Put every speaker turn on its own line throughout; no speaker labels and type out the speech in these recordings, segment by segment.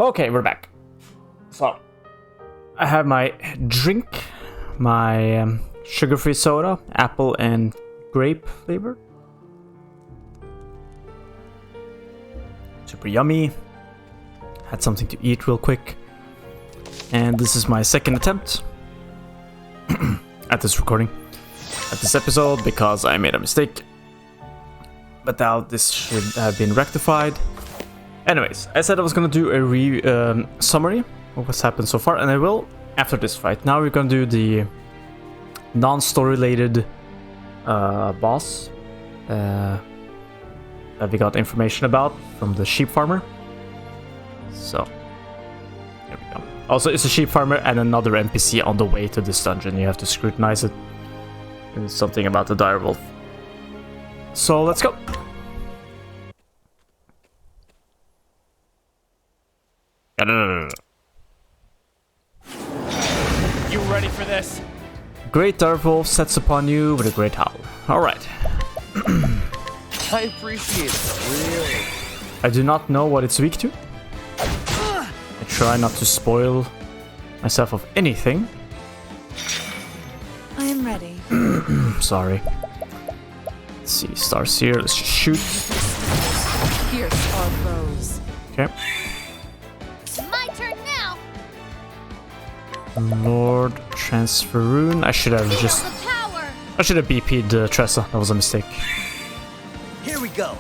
Okay, we're back. So, I have my drink, my sugar-free soda, apple and grape flavor. Super yummy. Had something to eat real quick. And this is my second attempt at this recording, at this episode, because I made a mistake. But now this should have been rectified. Anyways, I said I was gonna do a summary of what's happened so far, and I will after this fight. Now we're gonna do the non-story related boss that we got information about from the sheep farmer. So, there we go. Also, it's a sheep farmer and another NPC on the way to this dungeon. You have to scrutinize it. And it's something about the dire wolf. So, let's go.
You ready for this?
Great direwolf sets upon you with a great howl. Alright.
I appreciate it, really.
I do not know what it's weak to. I try not to spoil myself of anything.
I am ready.
Sorry. Let's see, stars here. Let's just shoot.
Pierce our foes.
Okay.
My turn now.
Lord Transferoon. I should have
Feel
just.
the power.
I should have BP'd Tressa. That was a mistake.
Here we go.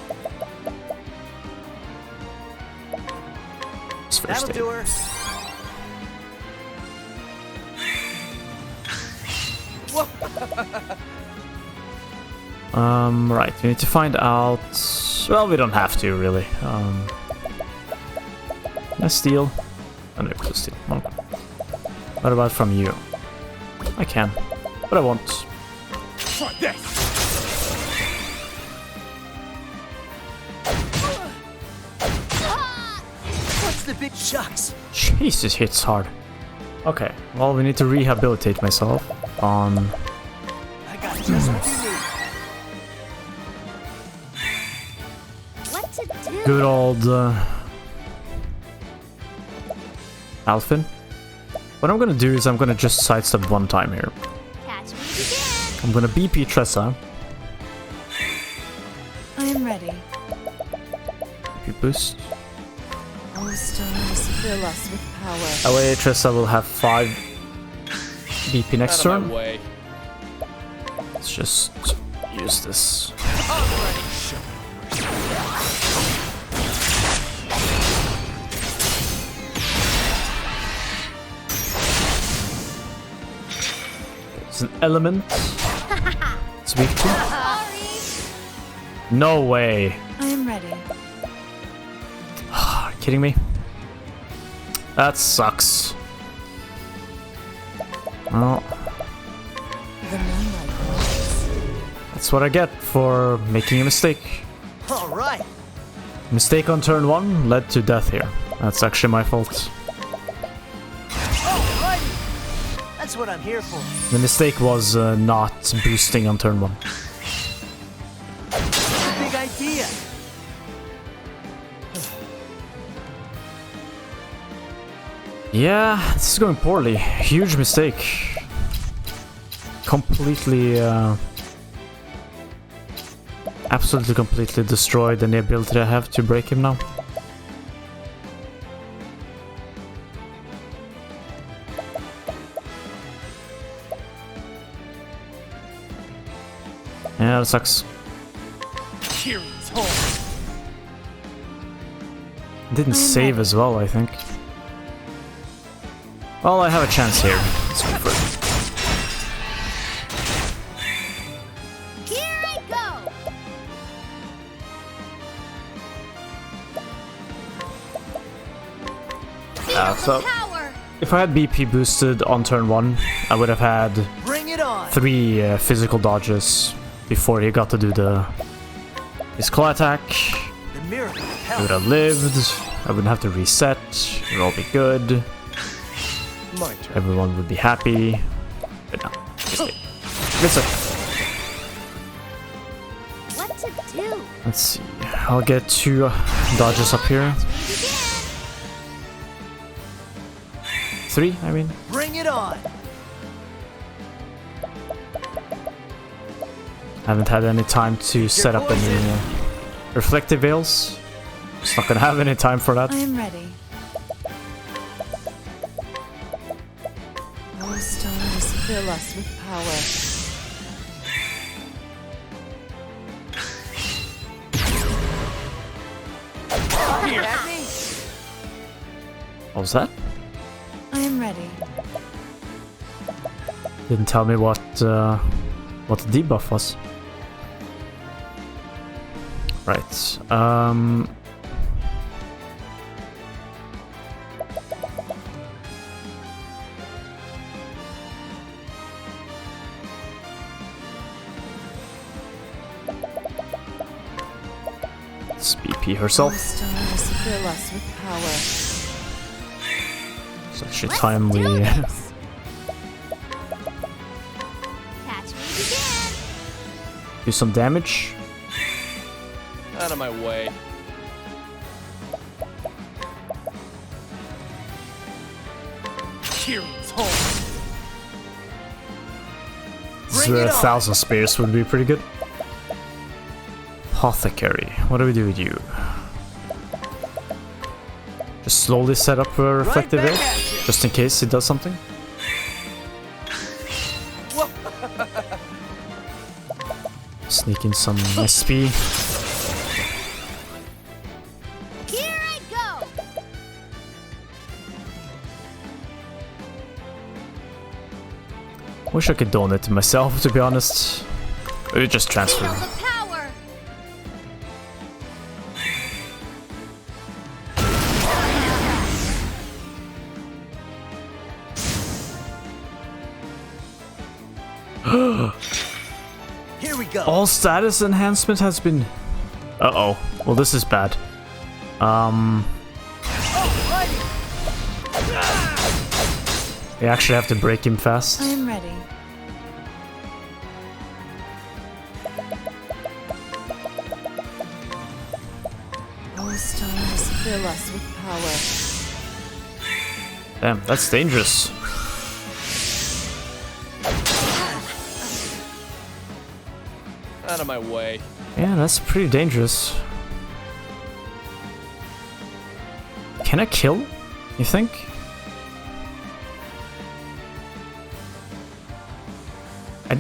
It's first
That'll
aid.
do her.
Right. We need to find out. Well, we don't have to really. Let's steal. I'm able to steal. Come on. What about from you? I can, but I won't.
Try this. What's the big shucks?
Jesus, hits hard. Okay, well, we need to rehabilitate myself on
I got just what you need.
What to do?
good old Alfin. What I'm gonna do is I'm gonna just sidestep one time here.
Catch me again.
I'm gonna BP Tressa.
I am ready.
BP boost.
Oh, stars, fill us with power.
That way Tressa will have 5 BP next
Out of my
turn.
way.
Let's just use this. It's an element. It's weak to.
Sorry.
No way.
I am ready.
Are you kidding me? That sucks. Well,
The moonlight glows.
that's what I get for making a mistake.
All right.
Mistake on turn 1 led to death here. That's actually my fault.
Alrighty. That's what I'm here for.
The mistake was not boosting on turn 1.
Big idea.
Yeah, this is going poorly. Huge mistake. Completely, absolutely completely destroyed any ability I have to break him now. Yeah, that sucks.
Kieran's home.
Didn't save as well, I think. Well, I have a chance here. Let's go for it.
Here I go. Feel
so-
the power.
If I had BP boosted on turn 1, I would have had
Bring it on.
3 physical dodges before he got to do his claw attack.
The miracle of
He
health.
would have lived. I wouldn't have to reset. It would all be good.
My turn.
Everyone would be happy. But no. Mistake. Mistake.
What to do?
Let's see. I'll get 2 dodges up here.
Begin.
3, I mean.
Bring it on.
Haven't had any time to set up any reflective veils. Just not gonna have any time for that.
I am ready. All stars fill us with power.
Here at me.
What was that?
I am ready.
Didn't tell me what the debuff was. Right. It's BP
All
herself.
stars fill us with power.
It's actually
Let's
time we
do this. Catch me if you can.
do some damage.
Out of my way. Kieran's home. Bring it on.
1,000 spears would be pretty good. Apothecary. What do we do with you? Just slowly set up a reflective veil,
back at you.
just in case it does something. Sneak in some SP.
Here I go.
Wish I could donate to myself, to be honest. Or just transfer.
Feel the power.
Here we go.
All status enhancement has been... Uh-oh. Well, this is bad. They actually have to break him fast.
I am ready. All stars fill us with power.
Damn, that's dangerous.
Out of my way.
Yeah, that's pretty dangerous. Can I kill, you think? I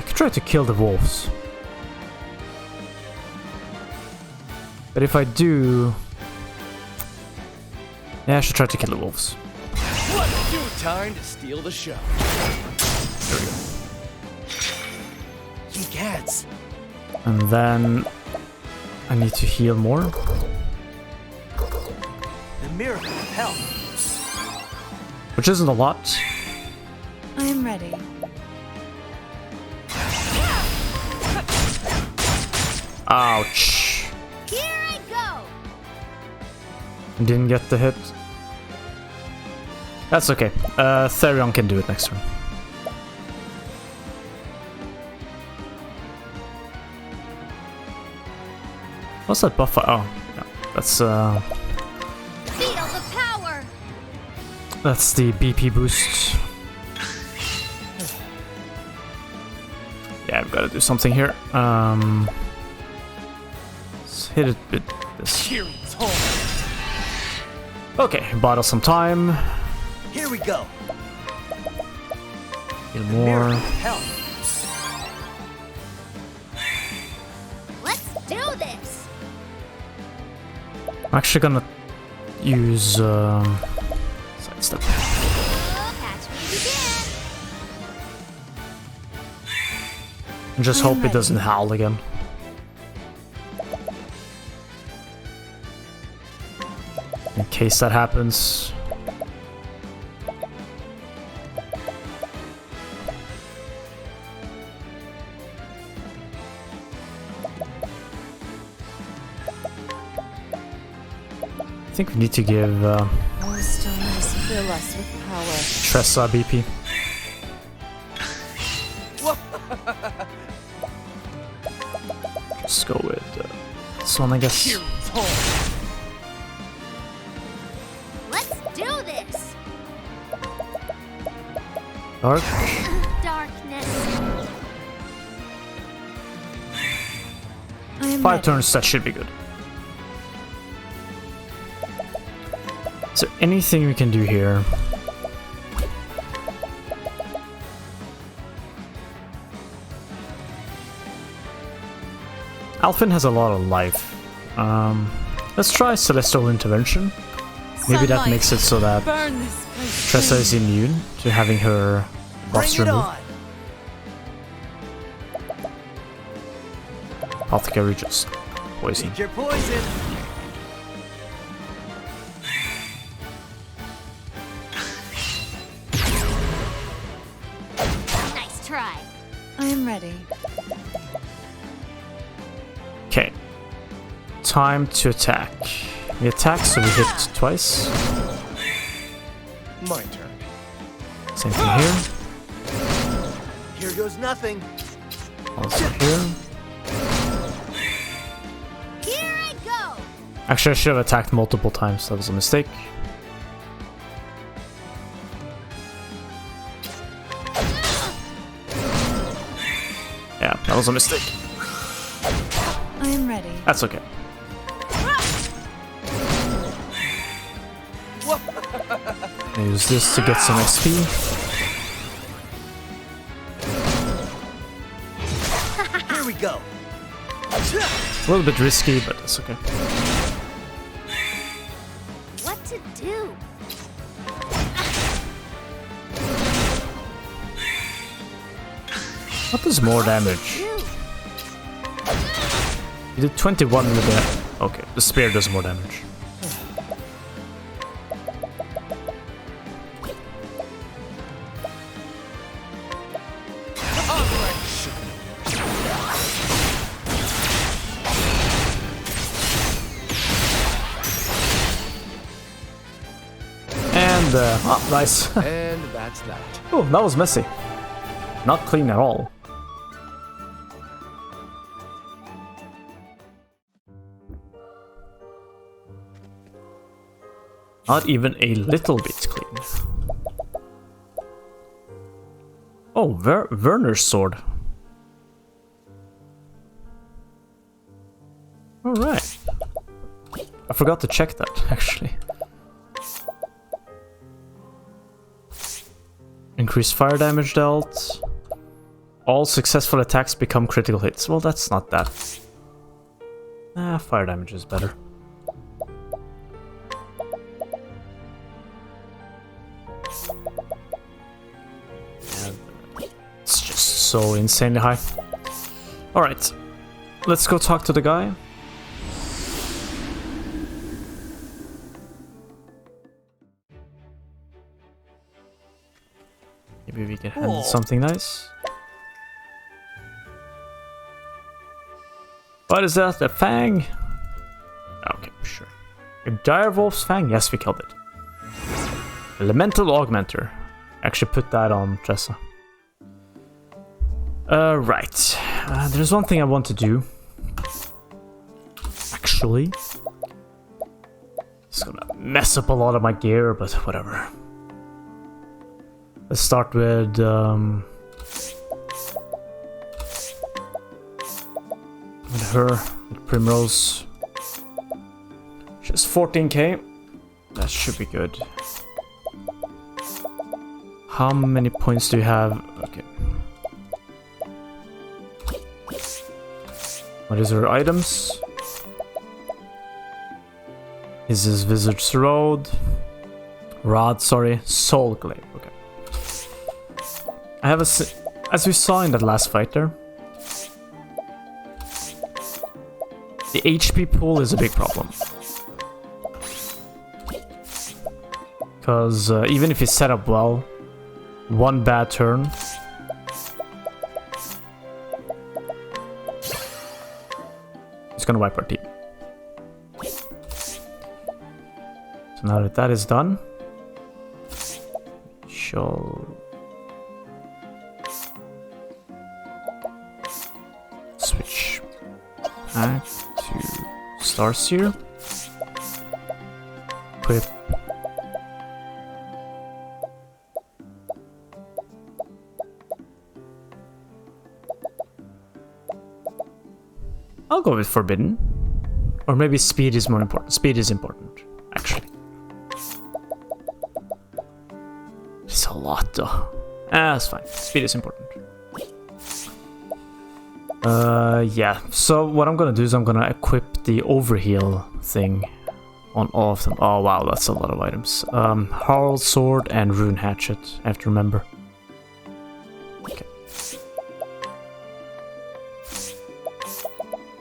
could try to kill the wolves. But if I do... Yeah, I should try to kill the wolves.
What due time to steal the show.
There we go.
He gets.
And then... I need to heal more.
The miracle of health.
Which isn't a lot.
I am ready.
Ouch.
Here I go.
Didn't get the hit. That's okay. Therion can do it next turn. What's that buffer? Oh, yeah. That's
Feel the power.
that's the BP boost. Yeah, I've got to do something here. Let's hit it with this.
Kieran's home.
Okay, bought us some time.
Here we go.
Heal
The
more.
miracle of health.
Let's do this.
I'm actually gonna use sidestep.
Catch me if you
And just hope it doesn't howl again. In case that happens. I think we need to give
All stars fill us with power.
Tressa BP. Let's go with this one, I guess.
Here it's home.
Let's do this.
Dark.
Darkness.
I am
5
ready.
turns, that should be good. Is there anything we can do here? Alphen has a lot of life. Let's try Celestial Intervention. Maybe that
Sunlight.
makes it so that
Burn this place.
Tressa is immune to having her
Bring
buffs
it
removed.
on.
Apothecary just poison.
Eat your poison.
Nice try.
I am ready.
Okay. Time to attack. We attack, so we hit twice.
My turn.
Same thing here.
Here goes nothing.
Also here.
Here I go.
Actually, I should have attacked multiple times. That was a mistake. Yeah, that was a mistake.
I am ready.
That's okay. I use this to get some XP.
Here we go.
A little bit risky, but that's okay.
What to do?
What does more damage?
Do.
You did 21 with the... Okay, the spear does more damage. And, oh, nice.
And that's that.
Oh, that was messy. Not clean at all. Not even a little bit clean. Oh, Werner's sword. Alright. I forgot to check that, actually. Increased fire damage dealt. All successful attacks become critical hits. Well, that's not that. Fire damage is better. It's just so insanely high. Alright. Let's go talk to the guy. Maybe we can handle something nice. What is that? A fang? Okay, sure. A direwolf's fang? Yes, we killed it. Elemental augmenter. Actually put that on Tressa. Right. There's one thing I want to do. Actually. It's gonna mess up a lot of my gear, but whatever. Let's start with her, with Primrose. She has 14k. That should be good. How many points do you have? Okay. What is her items? Is this Wizard's Rod, sorry, Soul Glaive. Okay. I have as we saw in that last fight there, the HP pool is a big problem. Because even if you set up well, one bad turn it's gonna wipe our team. So now that that is done, shall switch back to stars here. Equip. I'll go with forbidden. Or maybe speed is more important. Speed is important, actually. It's a lot though. That's fine. Speed is important. Yeah. So what I'm gonna do is I'm gonna equip the overheal thing on all of them. Oh wow, that's a lot of items. Harl Sword and Rune Hatchet, I have to remember. Okay.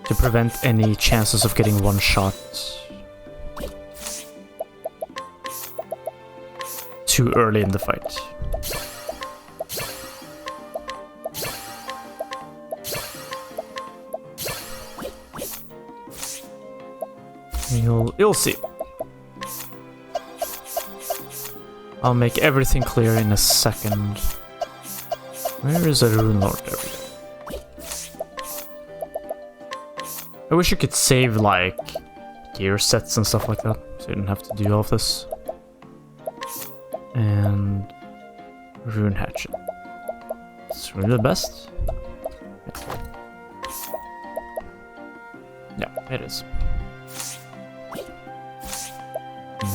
To prevent any chances of getting one shot too early in the fight. You'll see. I'll make everything clear in a second. Where is a Rune Lord? There we go. I wish you could save like gear sets and stuff like that, so you didn't have to do all of this. And Rune Hatchet. It's really the best. Yeah, it is.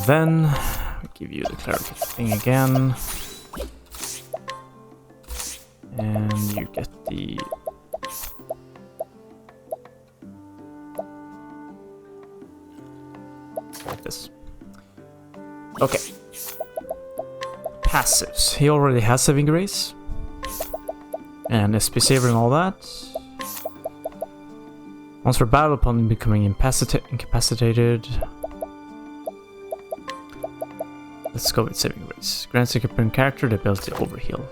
Then I'll give you the cleric thing again, and you get the like this. Okay. Passives. He already has Saving Grace and SP Saver and all that. Once for battle upon becoming incapacitated. Let's go with Saving Grace. Grants a current character the ability to overheal.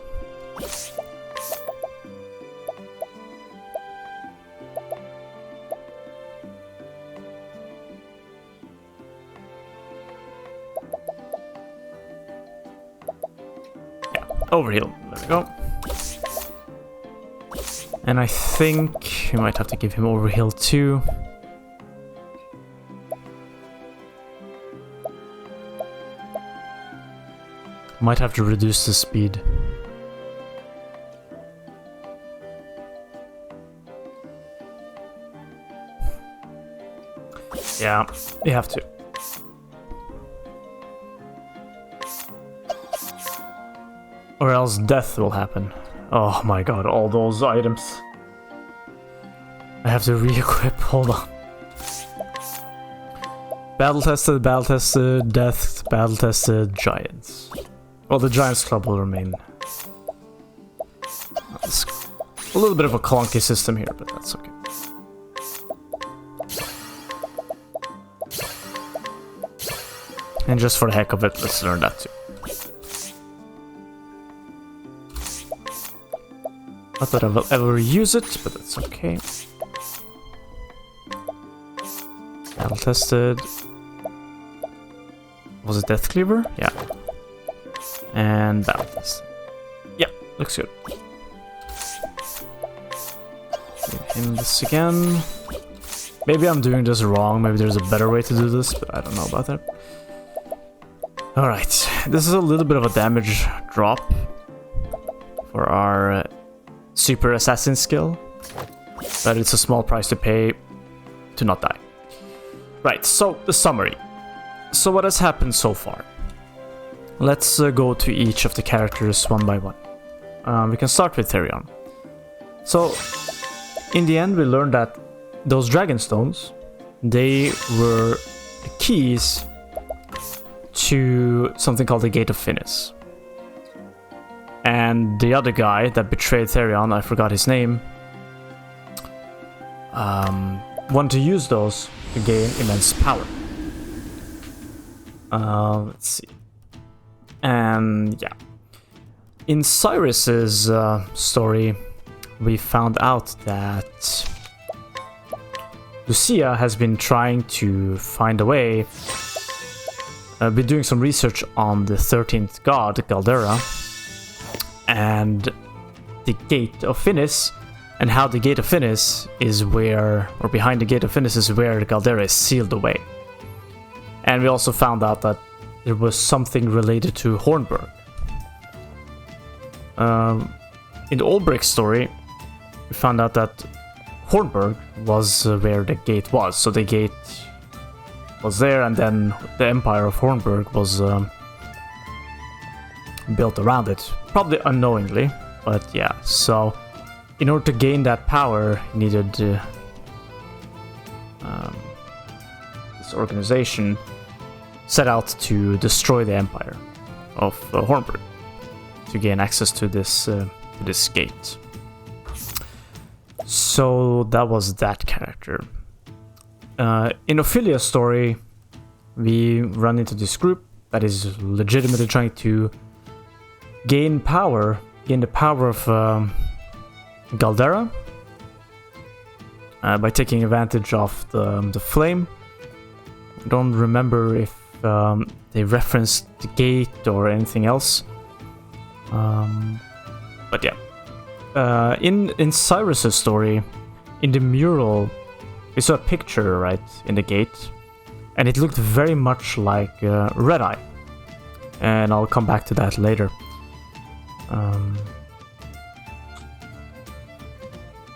Yeah, overheal. There we go. And I think you might have to give him overheal too. Might have to reduce the speed. Yeah, you have to. Or else death will happen. Oh my god, all those items. I have to re-equip, hold on. Battle tested, death, battle tested, giants. Well, the Giants Club will remain. It's a little bit of a clunky system here, but that's okay. And just for the heck of it, let's learn that too. Not that I will ever use it, but that's okay. Battle tested. Was it Death Cleaver? Yeah. And battle test. Yeah, looks good. Give him this again. Maybe I'm doing this wrong. Maybe there's a better way to do this, but I don't know about that. Alright, this is a little bit of a damage drop for our super assassin skill, but it's a small price to pay to not die. Right, so the summary. So what has happened so far? Let's go to each of the characters one by one. We can start with Therion. So, in the end, we learned that those dragon stones, they were the keys to something called the Gate of Finis. And the other guy that betrayed Therion, I forgot his name, wanted to use those to gain immense power. Let's see. And yeah, in Cyrus's story, we found out that Lucia has been trying to find a way, been doing some research on the 13th god, Galdera, and the Gate of Finis And how the Gate of Finis is where, or behind the Gate of Finis is where Galdera is sealed away. And we also found out that there was something related to Hornburg. In the Olbrich story, we found out that Hornburg was where the gate was. So the gate was there, and then the Empire of Hornburg was built around it. Probably unknowingly, but yeah. So in order to gain that power, you needed this organization set out to destroy the Empire of Hornburg to gain access to this gate. So that was that character. In Ophelia's story, we run into this group that is legitimately trying to gain the power of Galdera by taking advantage of the flame. I don't remember if they referenced the gate or anything else. But yeah. In Cyrus's story, in the mural, we saw a picture, right, in the gate, and it looked very much like Red Eye. And I'll come back to that later. And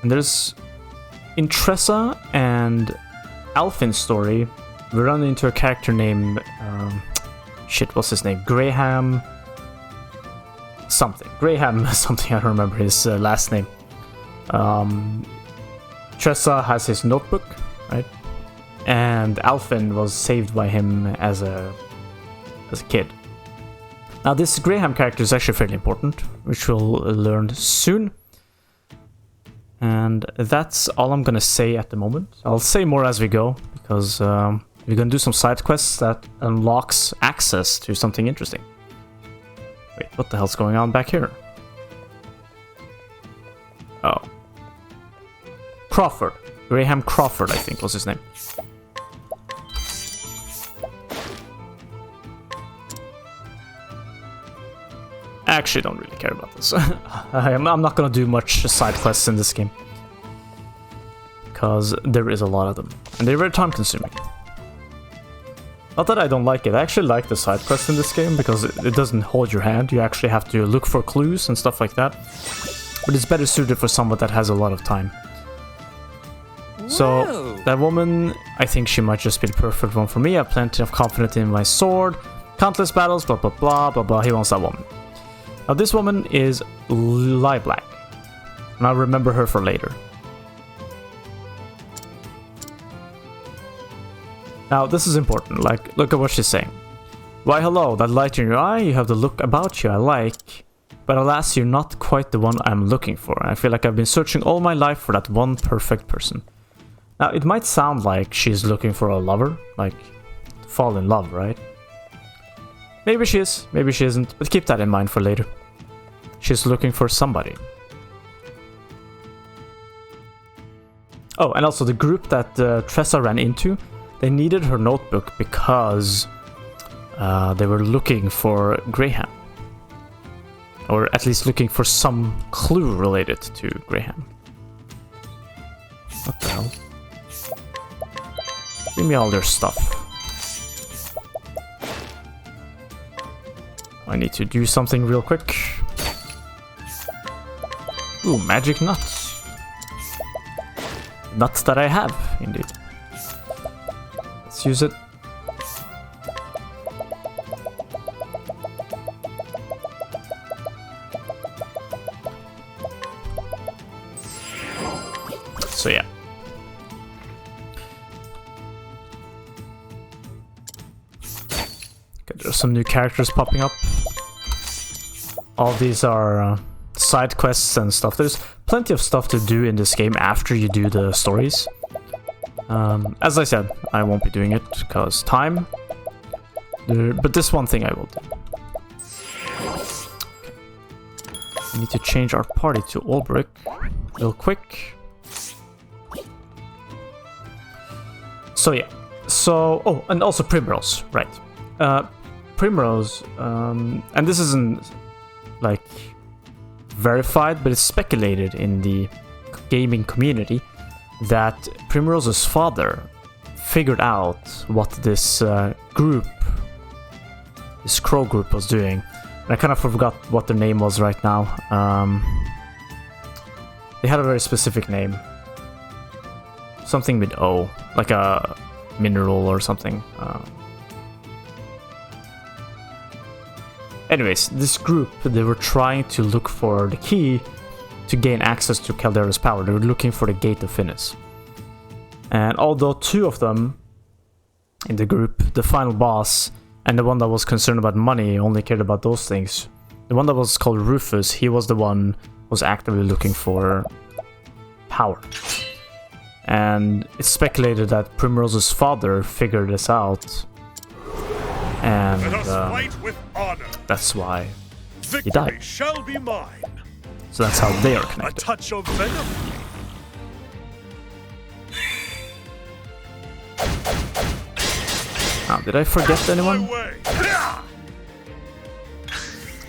there's, in Tressa and Alfin's story, we run into a character named, what's his name? Graham something, I don't remember his last name. Tressa has his notebook, right? And Alfin was saved by him as a kid. Now this Graham character is actually fairly important, which we'll learn soon. And that's all I'm gonna say at the moment. I'll say more as we go, because we're gonna do some side quests that unlocks access to something interesting. Wait, what the hell's going on back here? Oh. Crawford. Graham Crawford, I think was his name. I actually don't really care about this. I'm not gonna do much side quests in this game, because there is a lot of them, and they're very time consuming. Not that I don't like it, I actually like the side quests in this game, because it doesn't hold your hand. You actually have to look for clues and stuff like that. But it's better suited for someone that has a lot of time. So, that woman, I think she might just be the perfect one for me. I have plenty of confidence in my sword, countless battles, blah blah blah blah blah. He wants that woman. Now this woman is Black, and I'll remember her for later. Now this is important, like, look at what she's saying. Why hello, that light in your eye, you have the look about you I like, but alas you're not quite the one I'm looking for. I feel like I've been searching all my life for that one perfect person. Now it might sound like she's looking for a lover, like to fall in love, right? Maybe she is, maybe she isn't, but keep that in mind for later. She's looking for somebody. Oh, and also the group that Tressa ran into, they needed her notebook because they were looking for Graham. Or at least looking for some clue related to Graham. What the hell? Give me all their stuff. I need to do something real quick. Ooh, magic nuts. Nuts that I have, indeed. Let's use it. So yeah. Okay, there's some new characters popping up. All these are side quests and stuff. There's plenty of stuff to do in this game after you do the stories. As I said, I won't be doing it because time. But this one thing I will do. We need to change our party to Olbrich real quick. So yeah. So, oh, and also Primrose, right. Primrose, and this isn't like verified, but it's speculated in the gaming community that Primrose's father figured out what this group, this crow group, was doing. And I kind of forgot what their name was right now. They had a very specific name. Something with O, like a mineral or something. Anyways, this group, they were trying to look for the key to gain access to Caldera's power. They were looking for the Gate of Finis. And although two of them in the group, the final boss and the one that was concerned about money, only cared about those things, the one that was called Rufus, he was the one who was actively looking for power. And it's speculated that Primrose's father figured this out, and
Let us fight with honor.
that's why he
Victory
died.
shall be mine.
So that's how they are
A
connected.
touch of venom.
Now, did I forget anyone?
My way.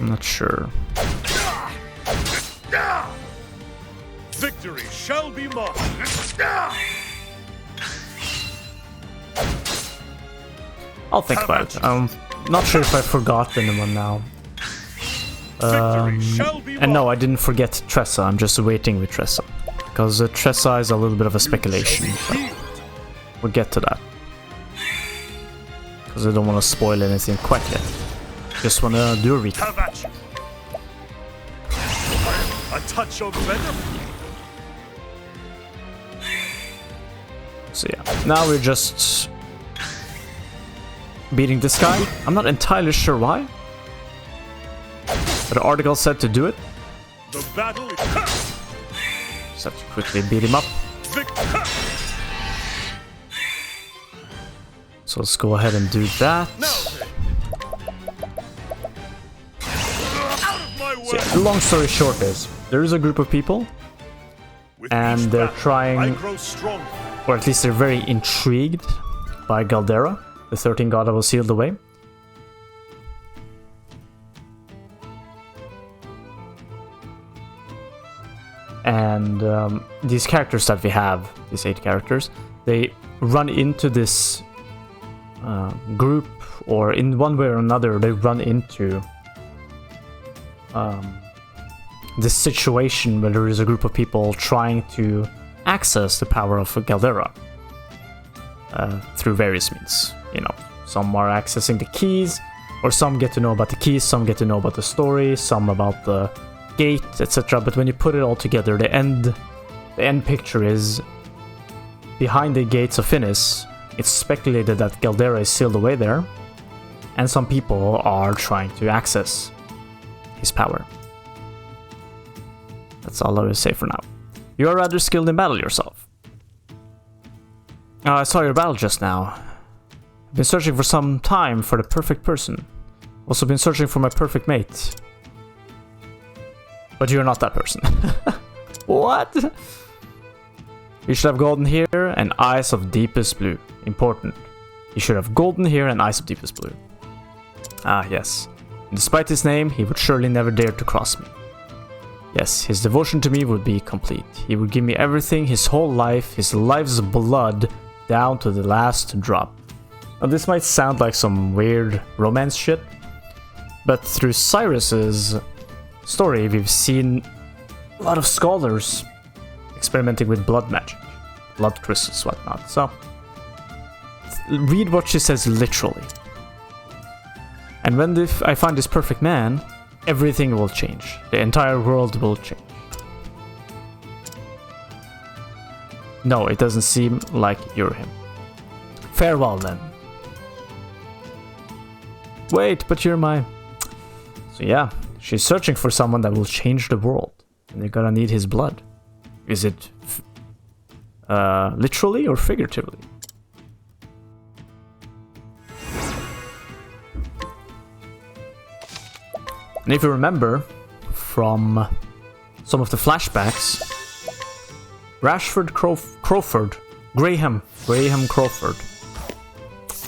I'm not sure.
Victory shall be mine.
I'll think about it. I'm not sure if I forgot anyone now.
Victory shall be
And no,
mine.
I didn't forget Tressa. I'm just waiting with Tressa. Because Tressa is a little bit of a speculation. So we'll get to that. Because I don't want to spoil anything quite yet. Just want to do a recap.
Have at you. A touch of venom.
So yeah, now we're just beating this guy. I'm not entirely sure why. But the article said to do it.
The battle is
Just have to quickly beat him up. So let's go ahead and do that.
Out of my way.
So yeah, the long story short is, there is a group of people,
With
and
each
they're
battle,
trying-
I grow stronger.
or at least they're very intrigued by Caldera, the 13th god that was sealed away. And these characters that we have, these 8 characters, they run into this group, or in one way or another, they run into this situation where there is a group of people trying to access the power of Caldera through various means. You know, some are accessing the keys, or some get to know about the keys, some get to know about the story, some about the gate, etc. But when you put it all together, the end picture is, behind the gates of Finis, it's speculated that Caldera is sealed away there, and some people are trying to access his power. That's all I will say for now. You are rather skilled in battle yourself. I saw your battle just now. I've been searching for some time for the perfect person. Also been searching for my perfect mate. But you're not that person. What? You should have golden hair and eyes of deepest blue. Important. You should have golden hair and eyes of deepest blue. Ah, yes. And despite his name, he would surely never dare to cross me. Yes, his devotion to me would be complete. He would give me everything, his whole life, his life's blood, down to the last drop. Now this might sound like some weird romance shit, but through Cyrus's story, we've seen a lot of scholars experimenting with blood magic, blood crystals, whatnot. So, read what she says literally. And when I find this perfect man, everything will change. The entire world will change. No, it doesn't seem like you're him. Farewell then. Wait, but you're my... So yeah, she's searching for someone that will change the world. And they're gonna need his blood. Is it literally or figuratively? And if you remember from some of the flashbacks, Graham Crawford,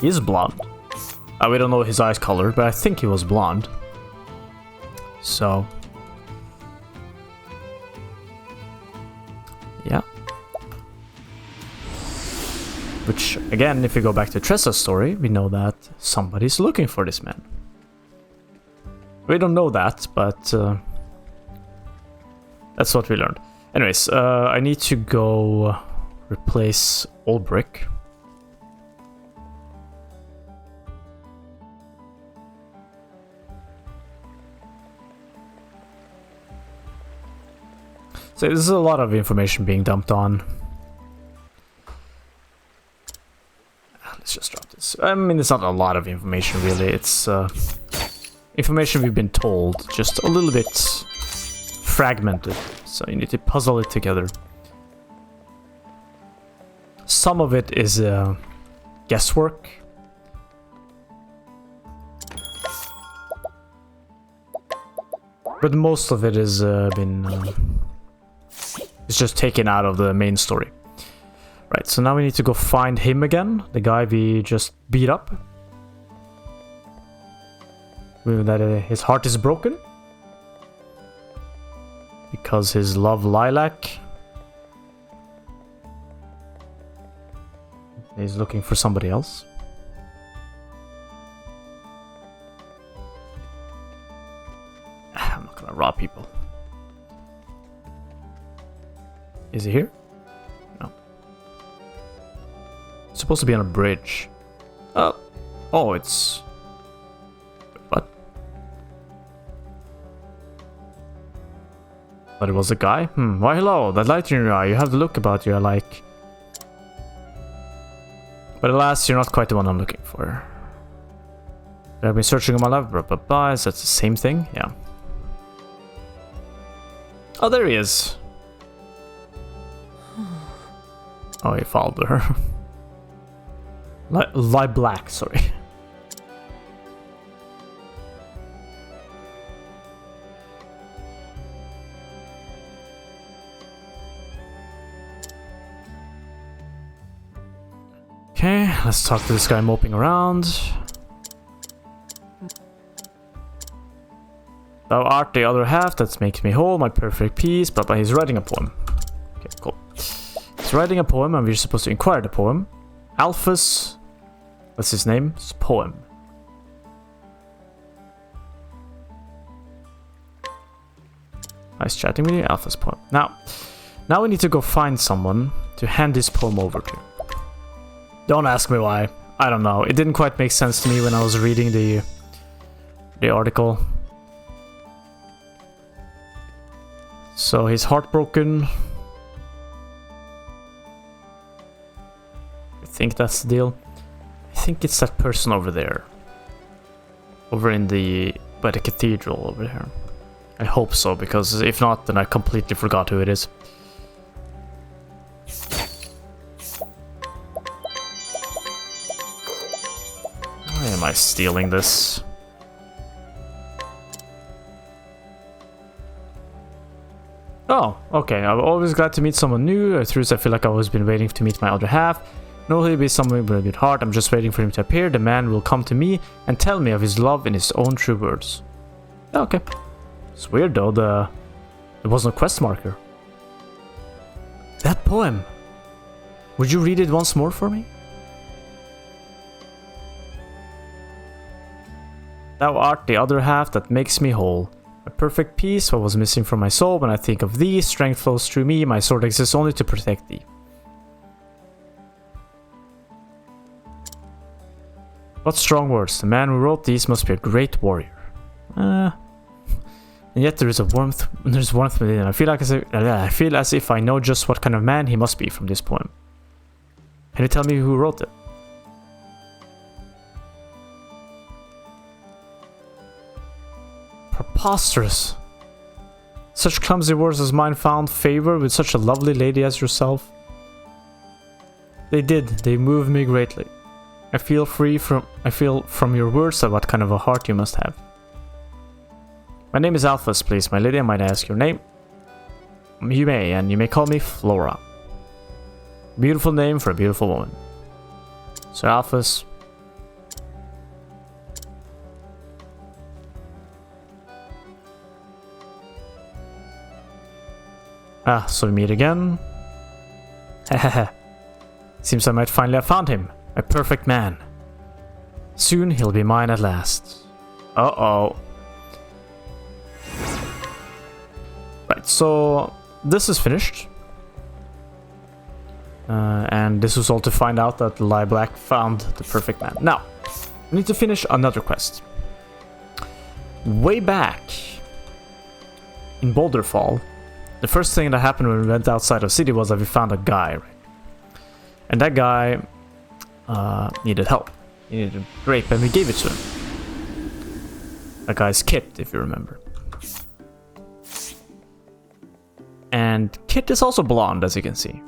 he's blonde. We don't know his eyes color, but I think he was blonde. So, Which, again, if we go back to Tressa's story, we know that somebody's looking for this man. We don't know that, but that's what we learned. Anyways, I need to go replace old brick. So this is a lot of information being dumped on. Let's just drop this. I mean, it's not a lot of information, really. It's information we've been told, just a little bit fragmented. So you need to puzzle it together. Some of it is guesswork. But most of it has it's just taken out of the main story. Right, so now we need to go find him again, the guy we just beat up. That his heart is broken. Because his love lilac is looking for somebody else. I'm not gonna rob people. Is he here? No. It's supposed to be on a bridge. Oh, it's... What? But it was a guy? Why hello, that light in your eye, you have the look about you I like. But alas, you're not quite the one I'm looking for. I've been searching on my love, blah, is that the same thing? Yeah. Oh, there he is. Oh, he followed her. Lie black, sorry. Okay, let's talk to this guy moping around. Thou art the other half that makes me whole, my perfect peace, but he's writing a poem. Okay, cool. He's writing a poem and we're supposed to inquire the poem. Alphas, what's his name? It's poem. Nice chatting with you, Alpha's poem. Now we need to go find someone to hand this poem over to. Don't ask me why. I don't know. It didn't quite make sense to me when I was reading the article. So he's heartbroken. I think that's the deal. I think it's that person over there. Over in by the cathedral over there. I hope so, because if not, then I completely forgot who it is. Why am I stealing this? Oh, okay. I'm always glad to meet someone new. Through this, I feel like I've always been waiting to meet my other half. No, he'll be someone with a good heart. I'm just waiting for him to appear. The man will come to me and tell me of his love in his own true words. Okay. It's weird though, there was no quest marker. That poem. Would you read it once more for me? Thou art the other half that makes me whole. A perfect peace, what was missing from my soul. When I think of thee, strength flows through me. My sword exists only to protect thee. What strong words. The man who wrote these must be a great warrior. And yet there is warmth within. I feel as if I know just what kind of man he must be from this poem. Can you tell me who wrote it? Preposterous. Such clumsy words as mine found favor with such a lovely lady as yourself. They did. They moved me greatly. I feel from your words of what kind of a heart you must have. My name is Alphas, please, my lady. I might ask your name. You may, and you may call me Flora. Beautiful name for a beautiful woman. So Alphas. So we meet again. Seems I might finally have found him. A perfect man. Soon he'll be mine at last. Uh-oh. Right, so this is finished. And this was all to find out that Lie Black found the perfect man. Now, we need to finish another quest. Way back in Boulder Fall, the first thing that happened when we went outside of city was that we found a guy, right? And that guy needed help. He needed a grape, and we gave it to him. That guy's Kit, if you remember. And Kit is also blonde, as you can see.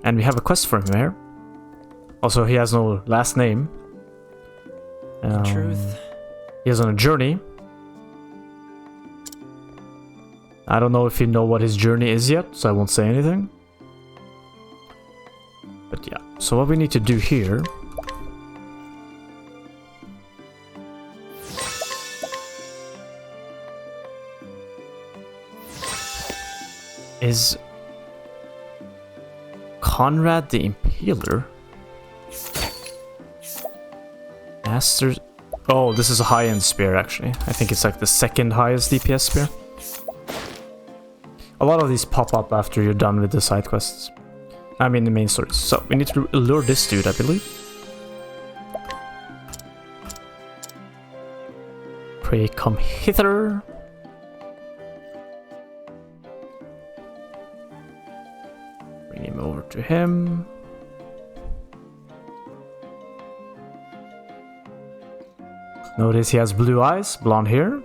And we have a quest for him here. Also, he has no last name.
Truth.
He is on a journey. I don't know if you know what his journey is yet, so I won't say anything. But yeah, so what we need to do here is Conrad the Impaler. Master. Oh, this is a high-end spear, actually. I think it's like the second highest DPS spear. A lot of these pop up after you're done with the side quests. I mean the main stories. So, we need to lure this dude, I believe. Pray come hither. Bring him over to him. Notice he has blue eyes, blonde hair.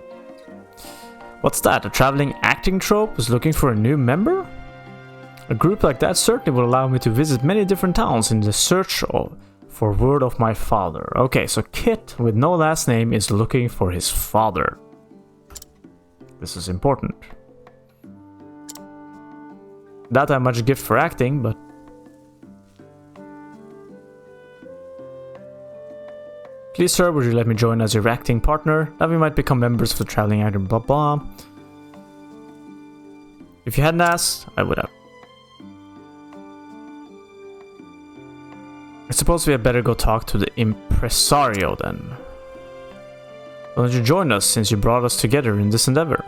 What's that? A traveling acting troupe is looking for a new member? A group like that certainly would allow me to visit many different towns in the search for word of my father. Okay, so Kit, with no last name, is looking for his father. This is important. Not that much gift for acting, but... Please, sir, would you let me join as your acting partner? That we might become members of the traveling actor, blah blah. If you hadn't asked, I would have. I suppose we had better go talk to the impresario then. Why don't you join us since you brought us together in this endeavor?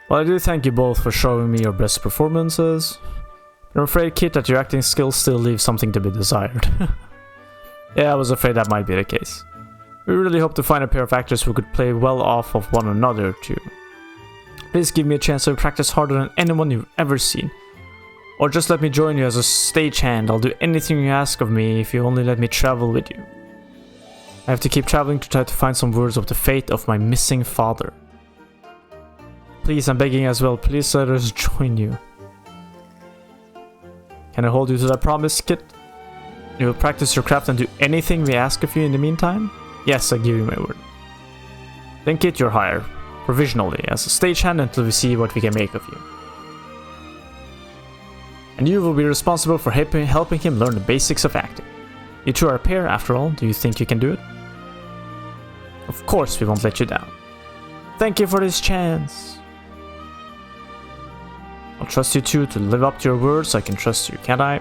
Well, I do thank you both for showing me your best performances. But I'm afraid, Kit, that your acting skills still leave something to be desired. Yeah, I was afraid that might be the case. We really hope to find a pair of actors who could play well off of one another too. Please give me a chance to practice harder than anyone you've ever seen. Or just let me join you as a stagehand. I'll do anything you ask of me if you only let me travel with you. I have to keep traveling to try to find some words of the fate of my missing father. Please, I'm begging as well, please let us join you. Can I hold you to that promise, Kit? You will practice your craft and do anything we ask of you in the meantime? Yes, I give you my word. Then Kit, you're hired, provisionally, as a stagehand until we see what we can make of you. And you will be responsible for helping him learn the basics of acting. You two are a pair, after all. Do you think you can do it? Of course, we won't let you down. Thank you for this chance. I'll trust you two to live up to your words. I can trust you, can't I?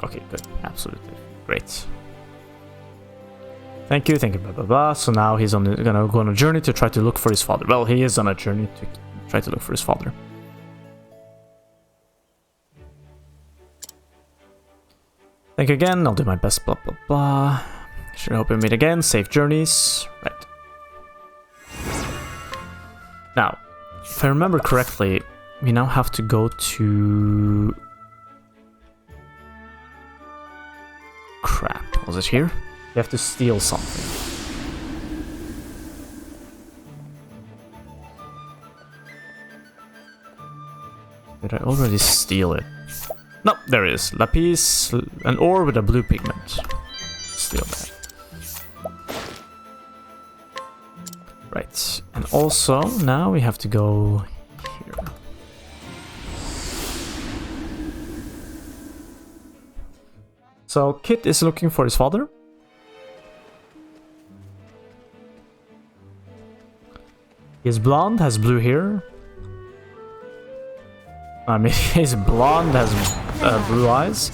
Okay, good. Absolutely. Great. Thank you, blah blah blah. So now he's gonna go on a journey to try to look for his father. Well, he is on a journey to try to look for his father. Thank you again. I'll do my best, blah blah blah. Sure hope we meet again. Safe journeys. Right. Now, if I remember correctly, we now have to go to... Crap, was it here? We have to steal something. Did I already steal it? No, there it is. Lapis, an ore with a blue pigment. Steal that. Right, and also now we have to go here. So Kit is looking for his father. He's blonde, has blue hair. I mean, he's blonde, has blue eyes,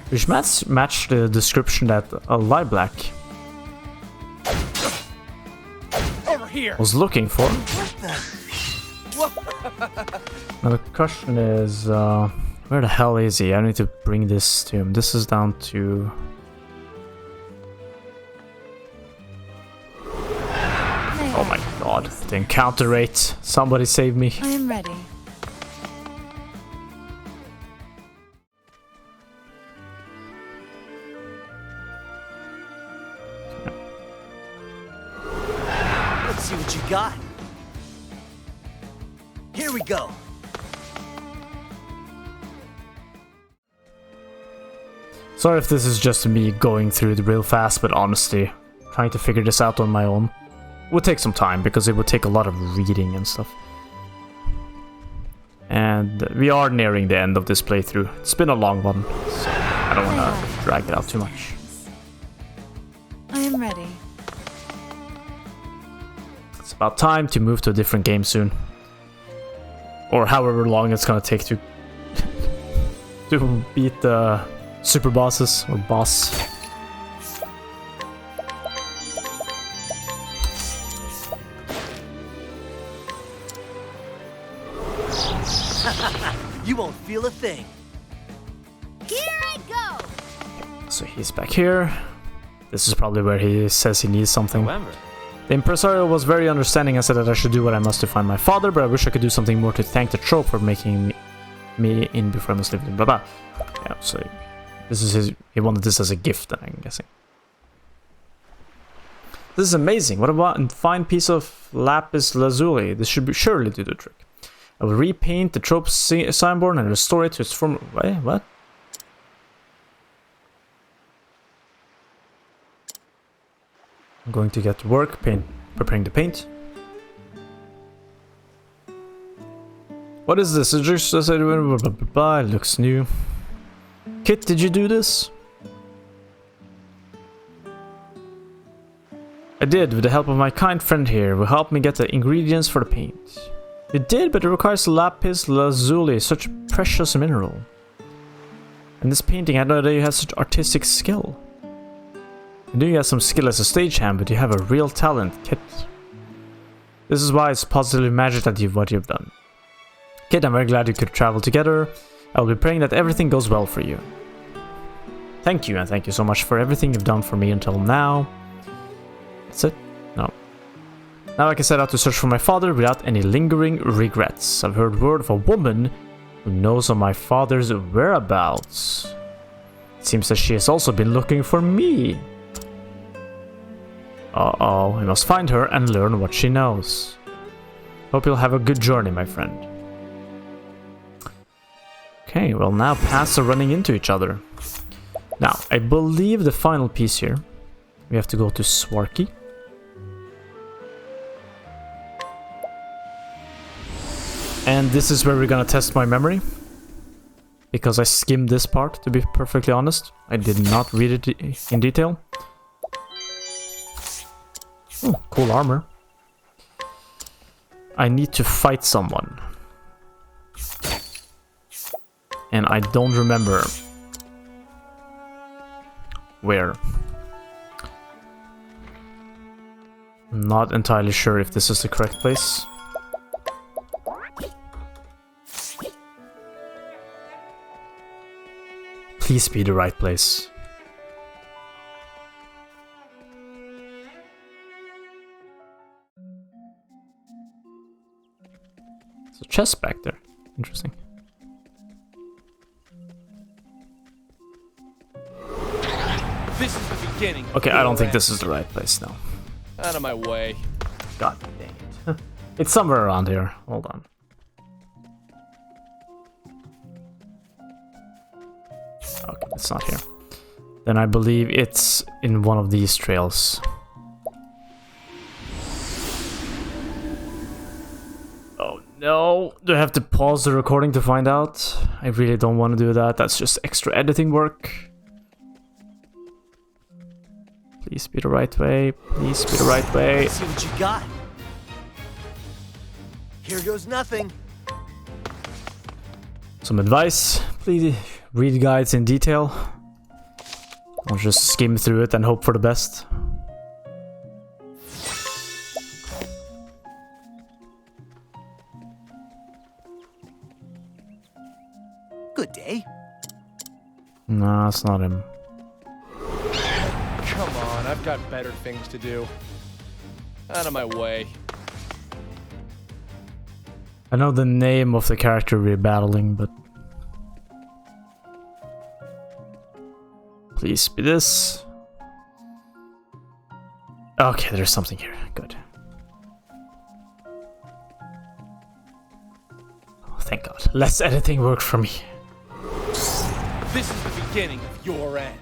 which match the description that Light Black
Over here.
was looking for. Now the question is, where the hell is he? I need to bring this to him. This is down to... Oh my god, the encounter rate. Somebody save me.
I am ready.
Let's see what you got. Here we go.
Sorry if this is just me going through it real fast, but honestly, trying to figure this out on my own would take some time because it would take a lot of reading and stuff. And we are nearing the end of this playthrough. It's been a long one, so I don't want to drag it out too much.
I am ready.
It's about time to move to a different game soon. Or however long it's gonna take to to beat the super bosses or boss.
You won't feel a thing.
Here I go.
So he's back here. This is probably where he says he needs something.
Remember.
The impresario was very understanding and said that I should do what I must to find my father, but I wish I could do something more to thank the trope for making me in before I must live in blah blah. Yeah, so this is his. He wanted this as a gift, then I'm guessing. This is amazing. What about a fine piece of lapis lazuli? This should surely do the trick. I will repaint the trope signboard and restore it to its former. Wait, what? I'm going to get to work, preparing the paint. What is this? It just says it looks new. Kit, did you do this? I did, with the help of my kind friend here, who helped me get the ingredients for the paint. You did, but it requires lapis lazuli, such a precious mineral. And this painting, I know that you have such artistic skill. I knew you had some skill as a stagehand, but you have a real talent, Kit. This is why it's positively magic that what you've done. Kit, I'm very glad you could travel together. I will be praying that everything goes well for you. Thank you, and thank you so much for everything you've done for me until now. That's it? No. Now I can set out to search for my father without any lingering regrets. I've heard word of a woman who knows of my father's whereabouts. It seems that she has also been looking for me. Uh-oh, I must find her and learn what she knows. Hope you'll have a good journey, my friend. Okay, well now paths are running into each other. Now, I believe the final piece here, we have to go to Swarky. And this is where we're gonna test my memory. Because I skimmed this part, to be perfectly honest. I did not read it in detail. Oh, cool armor. I need to fight someone. And I don't remember where. I'm not entirely sure if this is the correct place. Please be the right place. There's a chest back there. Interesting.
This is the beginning.
Okay, I don't think this is the right place now.
Out of my way.
God dang it. It's somewhere around here. Hold on. Okay, it's not here. Then I believe it's in one of these trails. Oh no. Do I have to pause the recording to find out? I really don't want to do that. That's just extra editing work. Please be the right way. Please be the right way.
Let's see what you got. Here goes nothing.
Some advice. Please read guides in detail. Don't just skim through it and hope for the best.
Good day.
No, it's not him.
Come on, I've got better things to do. Out of my way.
I know the name of the character we're battling, but... Please be this. Okay, there's something here. Good. Oh, thank God. Less editing work for me.
This is the beginning of your end.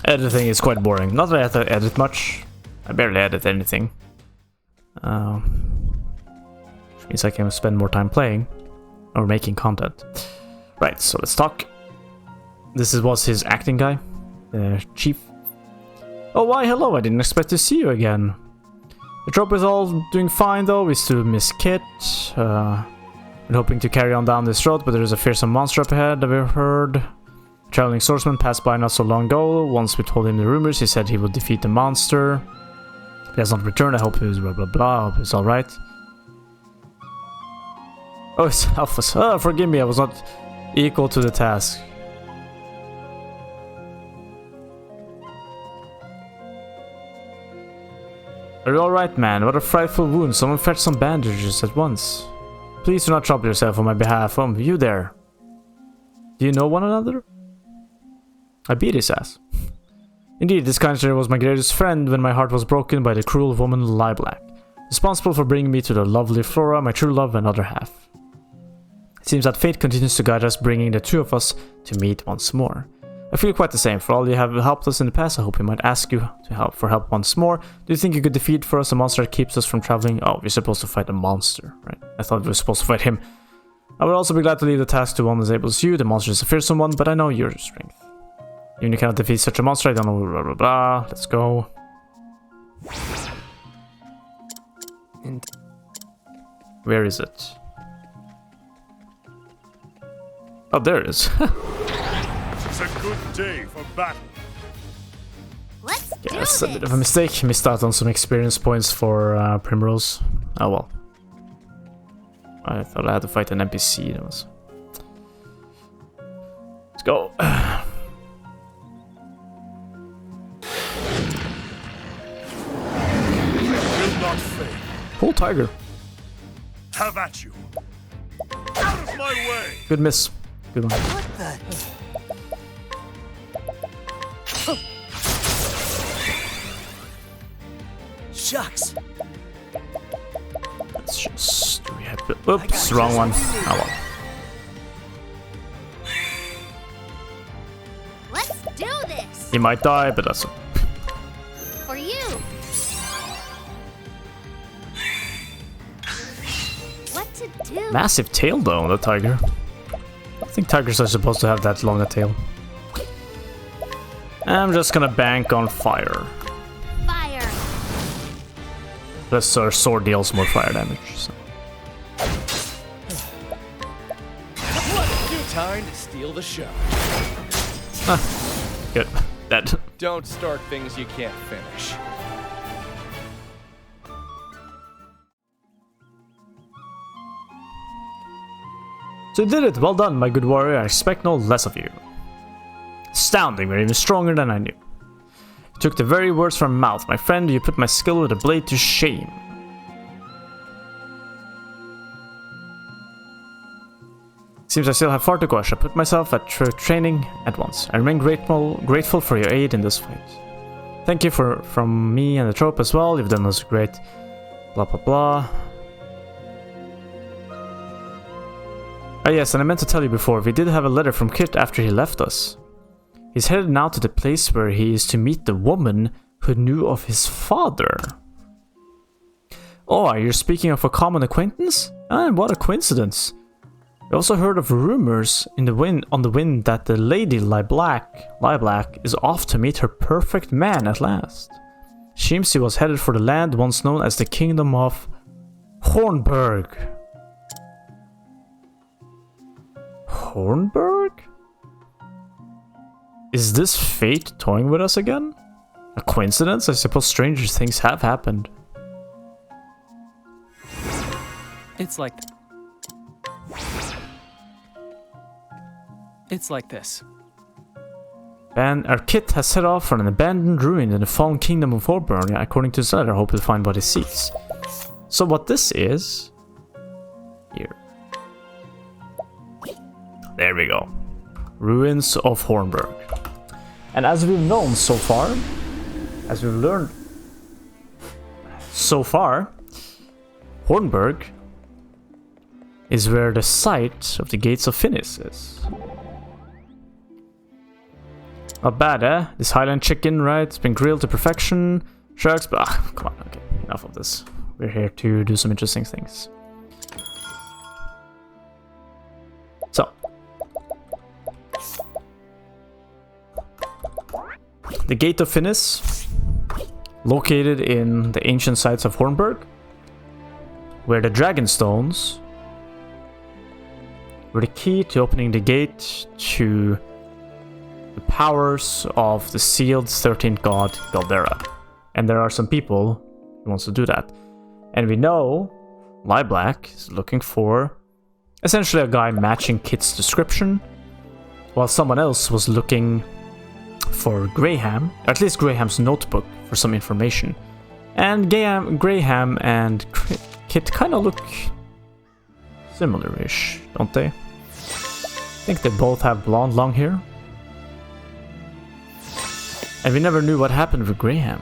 Editing is quite boring. Not that I have to edit much. I barely edit anything. Which means I can spend more time playing or making content. Right, so let's talk. This was his acting guy, Chief. Oh, why, hello, I didn't expect to see you again. The trope is all doing fine though, we still miss Kit. We're hoping to carry on down this road, but there's a fearsome monster up ahead that we've heard. A traveling swordsman passed by not so long ago. Once we told him the rumors, he said he would defeat the monster. He has not returned, I hope he was blah blah blah, I hope he's alright. Oh, it's Alphas. Oh, forgive me, I was not equal to the task. Are you alright, man? What a frightful wound. Someone fetch some bandages at once. Please do not trouble yourself on my behalf. You there. Do you know one another? I beat his ass. Indeed, this kind was my greatest friend when my heart was broken by the cruel woman Lilac, responsible for bringing me to the lovely Flora, my true love and other half. It seems that fate continues to guide us, bringing the two of us to meet once more. I feel quite the same. For all you have helped us in the past, I hope we might ask you to help once more. Do you think you could defeat for us a monster that keeps us from traveling? Oh, we're supposed to fight a monster, right? I thought we were supposed to fight him. I would also be glad to leave the task to one as able as you. The monster is a fearsome one, but I know your strength. Even if you cannot defeat such a monster, I don't know, blah blah blah. Let's go. And where is it? Oh, there it is.
It's a good day for battle.
Let's do
Yes,
this.
a bit of a mistake. Missed out on some experience points for Primrose. Oh well. I thought I had to fight an NPC. That was... Let's go.
Will not fail.
Cool tiger.
Have at you. Out of my way.
Good miss. Good one.
What the? Shucks.
Let's just... Do we have... Oops, wrong one. Oh well.
Let's do this.
He might die, but that's...
For you. What to do?
Massive tail though on the tiger. I think tigers are supposed to have that long a tail. I'm just gonna bank on fire.
Fire.
Plus our sword deals more fire damage. So.
What a good time to steal the show.
Good. Dead.
Don't start things you can't finish.
So you did it. Well done, my good warrior. I expect no less of you. Astounding. You're even stronger than I knew. You took the very words from my mouth. My friend, you put my skill with a blade to shame. Seems I still have far to go. I shall put myself at training at once. I remain grateful for your aid in this fight. Thank you from me and the trope as well. You've done us great. Blah blah blah. Ah yes, and I meant to tell you before, we did have a letter from Kit after he left us. He's headed now to the place where he is to meet the woman who knew of his father. Oh, you're speaking of a common acquaintance? Ah, what a coincidence. We also heard of rumors on the wind that the lady Lilac is off to meet her perfect man at last. Seems he was headed for the land once known as the Kingdom of Hornburg. Hornburg? Is this fate toying with us again? A coincidence? I suppose stranger things have happened.
It's like this.
Our kit has set off from an abandoned ruin in the fallen kingdom of Hornburg, according to his letter, hoping to find what he seeks. So what this is... Here. There we go. Ruins of Hornburg. And as we've known so far, as we've learned so far, Hornburg is where the site of the Gates of Finis is. Not bad, eh? This Highland chicken, right? It's been grilled to perfection. Sharks, but come on, okay, enough of this. We're here to do some interesting things. So. The Gate of Finis, located in the ancient sites of Hornburg, where the dragon stones were the key to opening the gate to the powers of the sealed 13th god, Galdera. And there are some people who wants to do that. And we know Black is looking for essentially a guy matching Kit's description, while someone else was looking for Graham, or at least Graham's notebook, for some information. And Graham and Kit kind of look similar-ish, don't they? I think they both have blonde long hair. And we never knew what happened with Graham.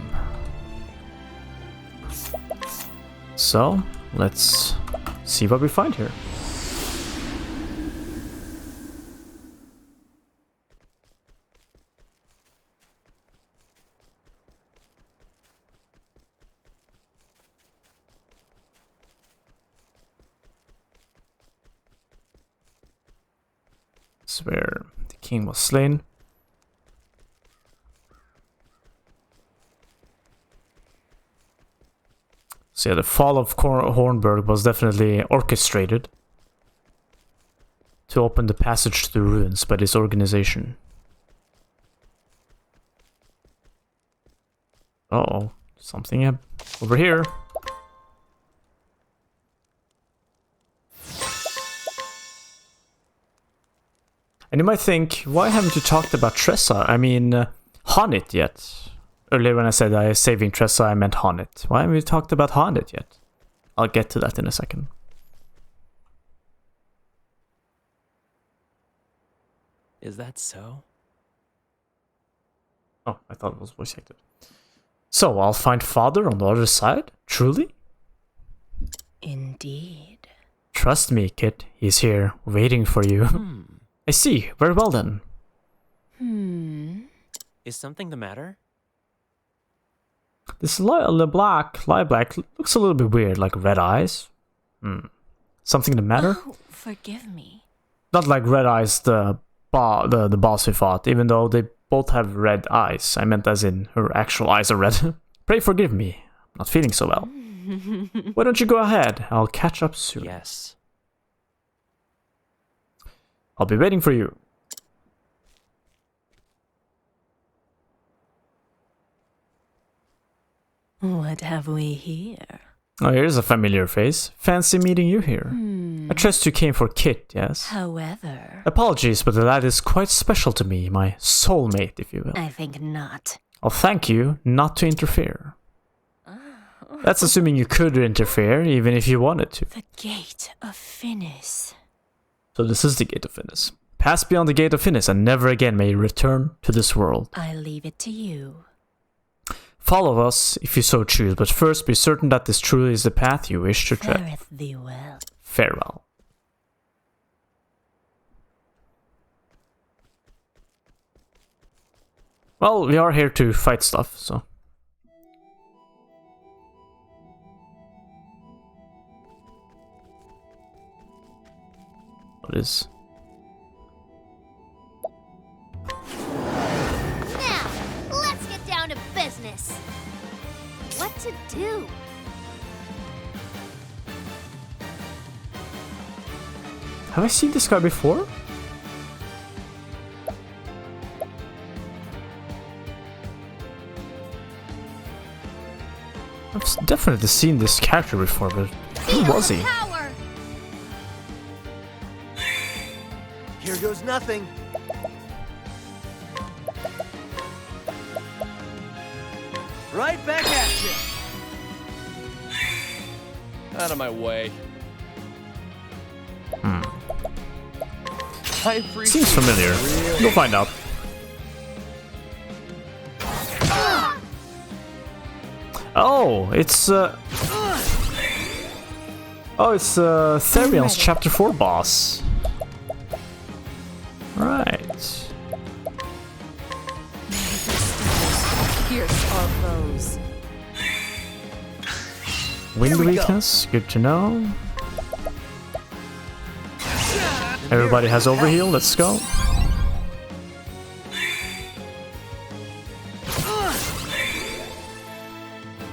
So, let's see what we find here. This is where the king was slain. So yeah, the fall of Hornburg was definitely orchestrated to open the passage to the ruins by this organization. Uh-oh, something over here. And you might think, why haven't you talked about Tressa? I mean, Honit yet? Earlier when I said I was saving Tressa, I meant Honit. Why haven't we talked about Honit yet? I'll get to that in a second.
Is that so?
Oh, I thought it was voice acted. So, I'll find Father on the other side? Truly?
Indeed.
Trust me, Kit. He's here, waiting for you. I see. Very well then.
Is something the matter?
This Black looks a little bit weird, like red eyes. Something the matter?
Oh, forgive me.
Not like red eyes, the boss we fought, even though they both have red eyes. I meant as in her actual eyes are red. Pray forgive me. I'm not feeling so well. Why don't you go ahead? I'll catch up soon.
Yes.
I'll be waiting for you.
What have we here?
Oh, here's a familiar face. Fancy meeting you here. I trust you came for Kit, yes?
However,
Apologies, but the lad is quite special to me, my soulmate, if you will.
I think not.
I'll thank you not to interfere. That's assuming you could interfere, even if you wanted to.
The Gate of Finis.
So this is the Gate of Finis. Pass beyond the Gate of Finis and never again may you return to this world.
I leave it to you.
Follow us if you so choose, but first be certain that this truly is the path you wish to tread.
Fareth thee well.
Farewell. Well, we are here to fight stuff, so... What is...
Now, let's get down to business. What to do?
Have I seen this guy before? I've definitely seen this character before, but who was he?
Power.
Here goes nothing. Right back at you.
Out of my way. I appreciate
Seems familiar. You'll find out. Oh, it's Therion's Chapter 4 boss. Right.
Pierce our foes.
Wind weakness, good to know. Everybody has overheal, let's go.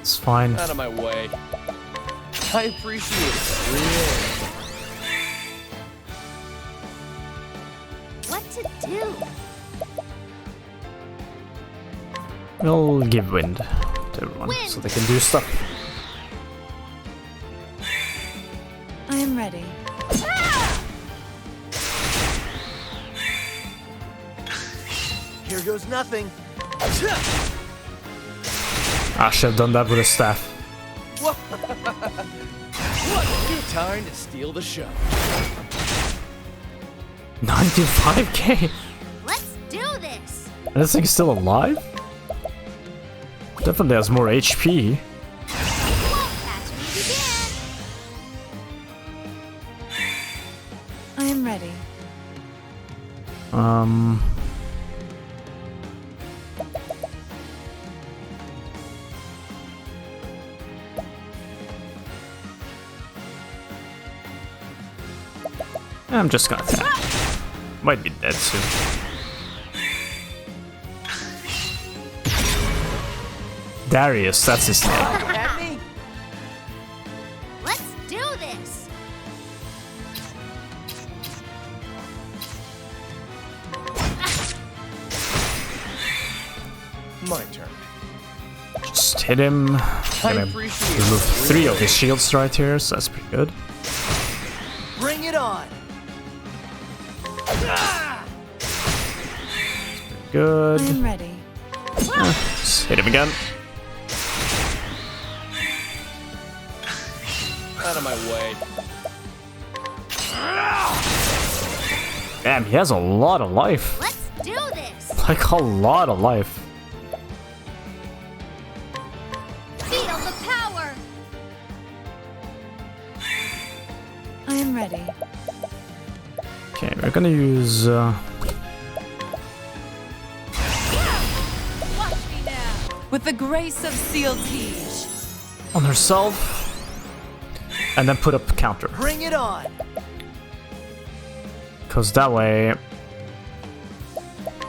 It's fine.
out of my way. I appreciate it. Really.
What to do?
We'll give wind to everyone so they can do stuff.
I am ready.
Here goes nothing.
I should have done that with a staff.
What new time to steal the show?
95k?
Let's do this.
This thing's still alive? Definitely has more HP.
Won't catch me again.
I am ready.
I'm just gonna attack. Might be dead soon. Darius, that's his name.
At me.
Let's do this.
My turn.
Just hit him.
I
Gonna
appreciate
remove
it.
3 of his shields right here, so that's pretty good.
Bring it on.
Good.
I am ready.
Just hit him again.
Out of my way.
Damn, he has a lot of life.
Let's do this.
Like a lot of life.
Feel the power.
I am ready.
Okay, we're gonna use
Watch me now.
With the grace of Seal Tige.
on herself, and then put up a counter.
Bring it on.
Because that way...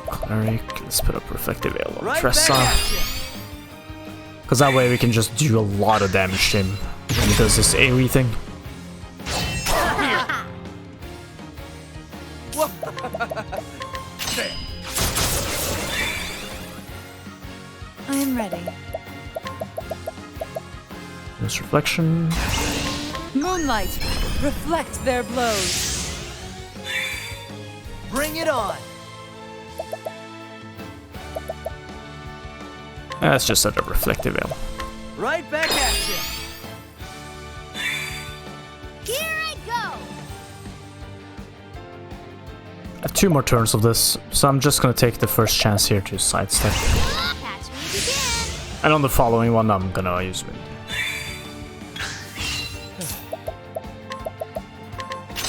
Cleric, let's put up Reflective Veil on
Right
Tressa.
back at you.
Because that way we can just do a lot of damage to him when he does this AoE thing.
I am ready.
This reflection.
Moonlight, reflect their blows.
Bring it on.
Let's just set up Reflective Veil.
Right back at you.
Here I go.
I have 2 more turns of this, so I'm just gonna take the first chance here to sidestep.
Catch me again.
And on the following one, I'm gonna use Wind.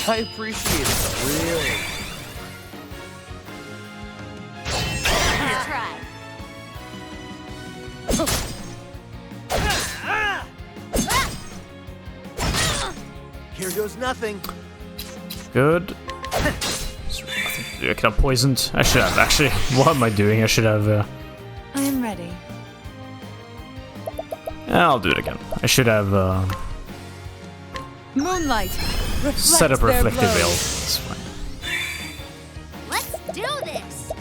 I appreciate it. Really.
Let's try.
Here goes nothing.
Good. There's really nothing to do. I could have poisoned. I should have actually. What am I doing? I should have.
I am ready.
I'll do it again. I should have.
Moonlight,
Set up
their
reflective veil.
blows.
It's fine.
Let's do this.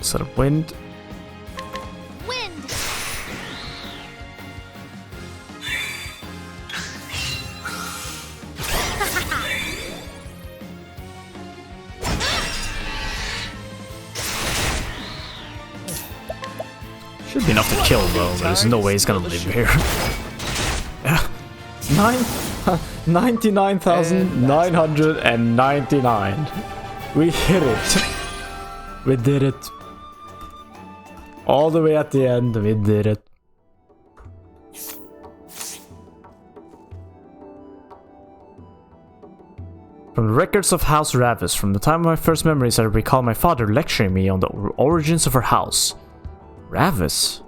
Set up wind.
Wind.
Should be enough to kill though. There's no way he's gonna live here. Yeah. 99,999. We hit it. We did it. All the way at the end, we did it. From the records of House Ravis, from the time of my first memories, I recall my father lecturing me on the origins of our house. Ravis?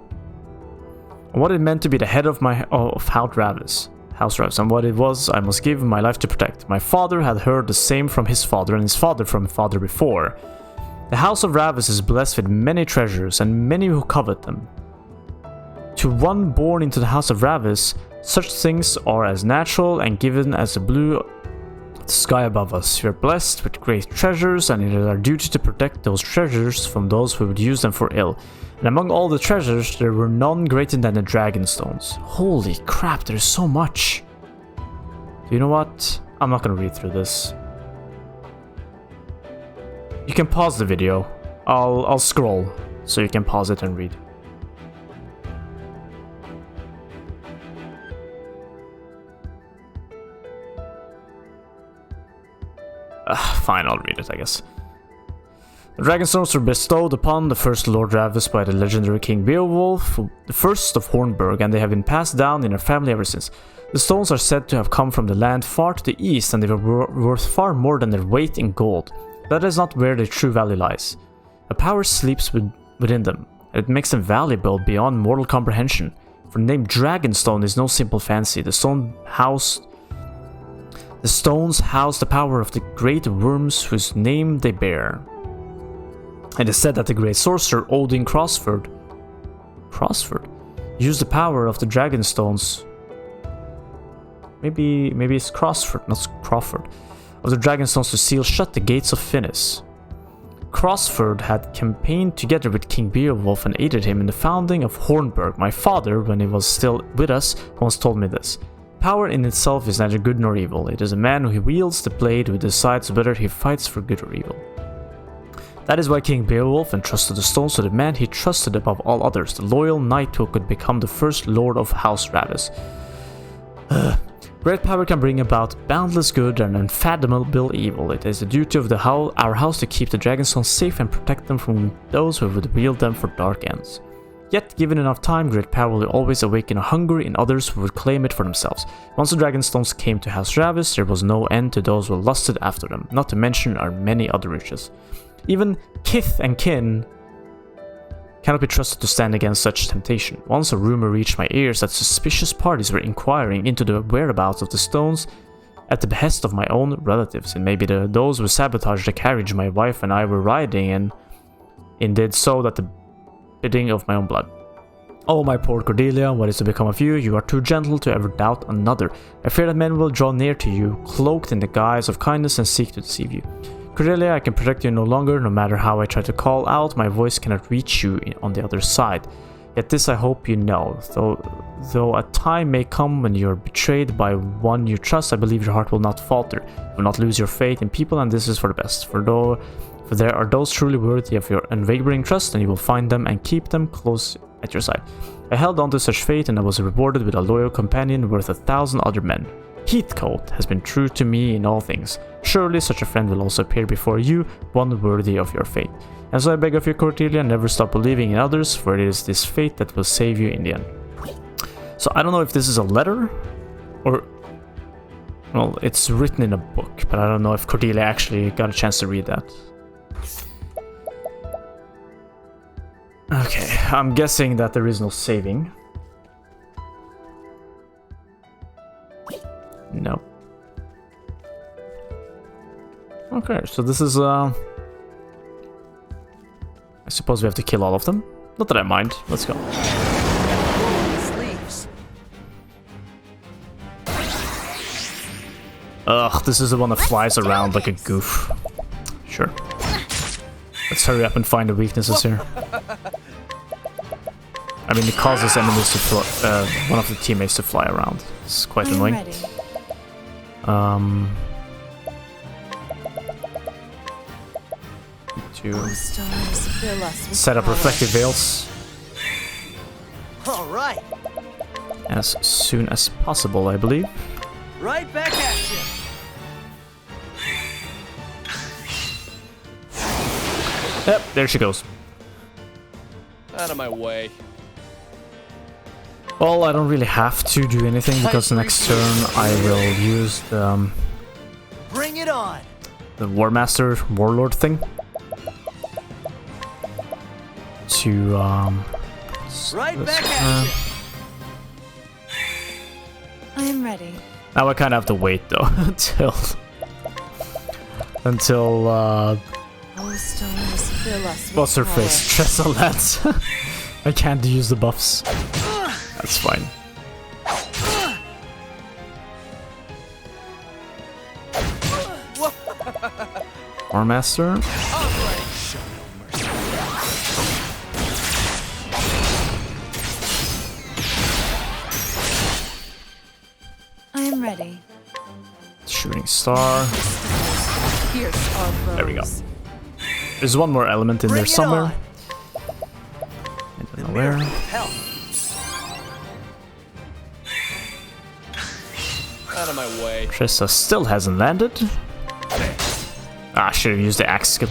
And what it meant to be the head of House Ravis, and what it was I must give my life to protect. My father had heard the same from his father, and his father from his father before. The House of Ravis is blessed with many treasures, and many who covet them. To one born into the House of Ravis, such things are as natural and given as the blue of the sky above us. We are blessed with great treasures, and it is our duty to protect those treasures from those who would use them for ill. And among all the treasures, there were none greater than the dragon stones. Holy crap, there's so much. You know what? I'm not gonna read through this. You can pause the video. I'll scroll, so you can pause it and read. Fine, I'll read it, I guess. The Dragonstones were bestowed upon the first Lord Ravis by the legendary King Beowulf, the first of Hornburg, and they have been passed down in our family ever since. The stones are said to have come from the land far to the east, and they were worth far more than their weight in gold. That is not where their true value lies. A power sleeps within them, and it makes them valuable beyond mortal comprehension. For the name Dragonstone is no simple fancy. The stones house the power of the great worms whose name they bear. It is said that the great sorcerer Odin Crossford used the power of the Dragonstones. Maybe it's Crossford, not Crawford. Of the Dragonstones to seal shut the gates of Finis. Crossford had campaigned together with King Beowulf and aided him in the founding of Hornburg. My father, when he was still with us, once told me this. Power in itself is neither good nor evil. It is a man who wields the blade who decides whether he fights for good or evil. That is why King Beowulf entrusted the stones to the man he trusted above all others, the loyal knight who could become the first lord of House Ravis. Great power can bring about boundless good and unfathomable evil. It is the duty of our house to keep the Dragonstones safe and protect them from those who would wield them for dark ends. Yet, given enough time, great power will always awaken a hunger in others who would claim it for themselves. Once the Dragonstones came to House Ravis, there was no end to those who lusted after them, not to mention our many other riches. Even kith and kin cannot be trusted to stand against such temptation. Once a rumor reached my ears that suspicious parties were inquiring into the whereabouts of the stones at the behest of my own relatives, and maybe those who sabotaged the carriage my wife and I were riding in, and did so at the bidding of my own blood. Oh, my poor Cordelia, what is to become of you? You are too gentle to ever doubt another. I fear that men will draw near to you, cloaked in the guise of kindness, and seek to deceive you. Cordelia, I can protect you no longer. No matter how I try to call out, my voice cannot reach you on the other side. Yet this I hope you know. Though a time may come when you are betrayed by one you trust, I believe your heart will not falter. You will not lose your faith in people, and this is for the best. For there are those truly worthy of your unwavering trust, and you will find them and keep them close at your side. I held on to such faith, and I was rewarded with a loyal companion worth 1,000 other men. Heathcote has been true to me in all things. Surely such a friend will also appear before you, one worthy of your fate. And so I beg of you, Cordelia, never stop believing in others, for it is this fate that will save you in the end. So I don't know if this is a letter, or... well, it's written in a book, but I don't know if Cordelia actually got a chance to read that. Okay, I'm guessing that there is no saving. No. Okay, so this is I suppose we have to kill all of them. Not that I mind. Let's go.
Sleeves.
Ugh, this is the one that flies around like a goof. Sure. Let's hurry up and find the weaknesses here. I mean, it causes enemies to fly, one of the teammates to fly around. It's quite annoying.
Ready.
To
Stars fill us with
set up
power.
reflective veils
All right.
as soon as possible, I believe.
Right back at you.
Yep, there she goes.
Out of my way.
Well, I don't really have to do anything because next turn I will use
Bring it on.
the Warmaster Warlord thing to
Right back at you.
I am ready.
now I kind of have to wait though until
All stars fill us with
what's her
power.
face Tressa lands. I can't use the buffs. That's fine. Warmaster.
I am ready.
Shooting star.
Pierce our foes.
There we go. There's one more element in
Bring
there
it
somewhere.
on.
I don't know where.
Help.
Out of my way.
Tressa still hasn't landed. Ah, should have used the axe skill.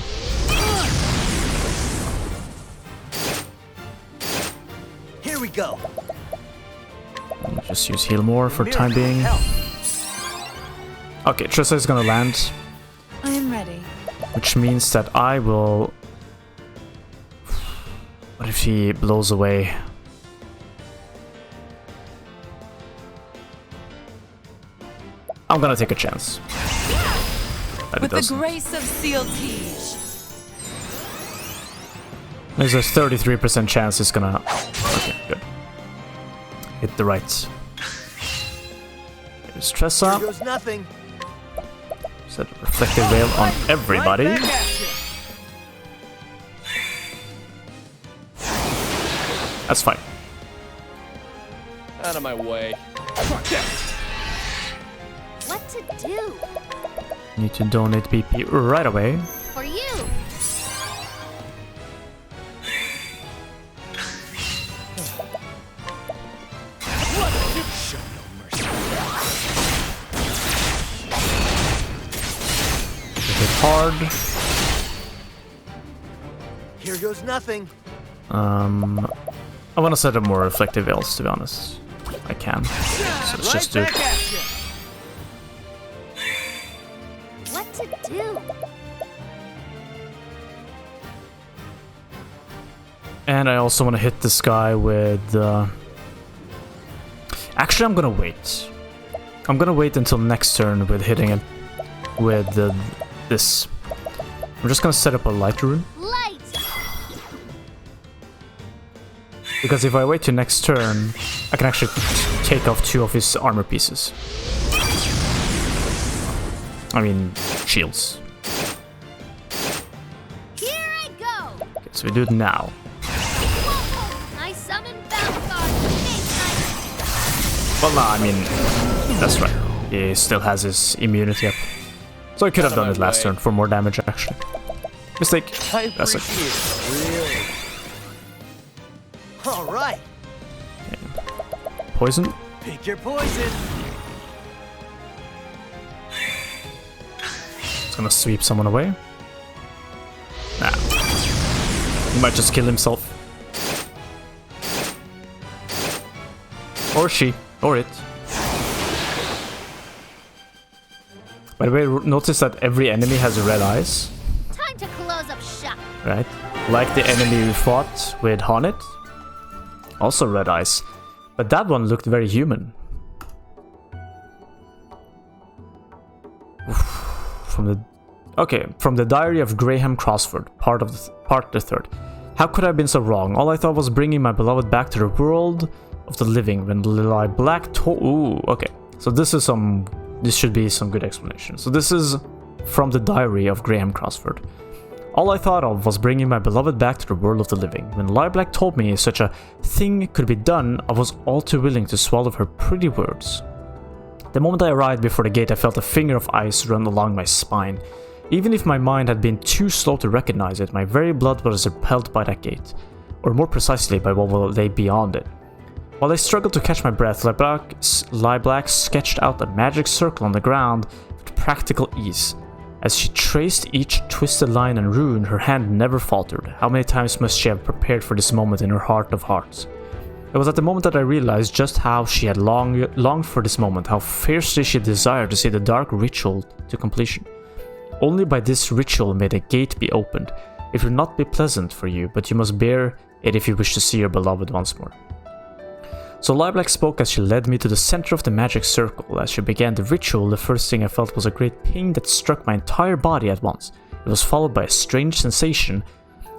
Here we go.
Just use heal more for time
Miracle
being.
help.
Okay, Tressa is gonna land,
I am ready.
which means that I will. What if he blows away? I'm gonna take a chance. That it
With the
doesn't.
grace of Seal Tige.
There's a 33% chance it's gonna. Okay, good. Hit the right. Here's
Here
Tressa.
goes nothing.
Set a reflective veil on everybody.
Right back at you.
That's fine.
Out of my way.
What to do?
Need to donate BP right away.
For you.
Hit hard.
Here goes nothing.
I want to set up more reflective veils, to be honest. I can. So let's just do
Right
it.
back at you.
What to do?
And I also want to hit this guy with... Actually, I'm gonna wait. I'm gonna wait until next turn with hitting it with this. I'm just gonna set up a light rune.
Light.
Because if I wait to next turn, I can actually take off 2 of his armor pieces. I mean, shields.
Here I go.
Okay, so we do it now.
I summon Balthar.
Well, no, I mean, that's right. He still has his immunity up. So I could have done it last turn for more damage, actually. Mistake. That's it.
Really? All right.
Poison.
Pick your poison.
It's gonna sweep someone away. Nah. He might just kill himself. Or she. Or it. By the way, notice that every enemy has red eyes,
Time to close up shop.
right? Like the enemy we fought with Hornet. Also red eyes. But that one looked very human. From the Diary of Graham Crossford, part the third. How could I have been so wrong? All I thought was bringing my beloved back to the world of the living when lie black Ooh, okay. So this is some this should be some good explanation. So this is from the diary of Graham Crossford. All I thought of was bringing my beloved back to the world of the living. When Lilac told me such a thing could be done, I was all too willing to swallow her pretty words. The moment I arrived before the gate, I felt a finger of ice run along my spine. Even if my mind had been too slow to recognize it, my very blood was repelled by that gate, or more precisely by what lay beyond it. While I struggled to catch my breath, Lilac sketched out a magic circle on the ground with practical ease. As she traced each twisted line and rune, her hand never faltered. How many times must she have prepared for this moment in her heart of hearts? It was at the moment that I realized just how she had longed for this moment, how fiercely she desired to see the dark ritual to completion. Only by this ritual may the gate be opened. It will not be pleasant for you, but you must bear it if you wish to see your beloved once more. So Lilac spoke as she led me to the center of the magic circle. As she began the ritual, the first thing I felt was a great ping that struck my entire body at once. It was followed by a strange sensation,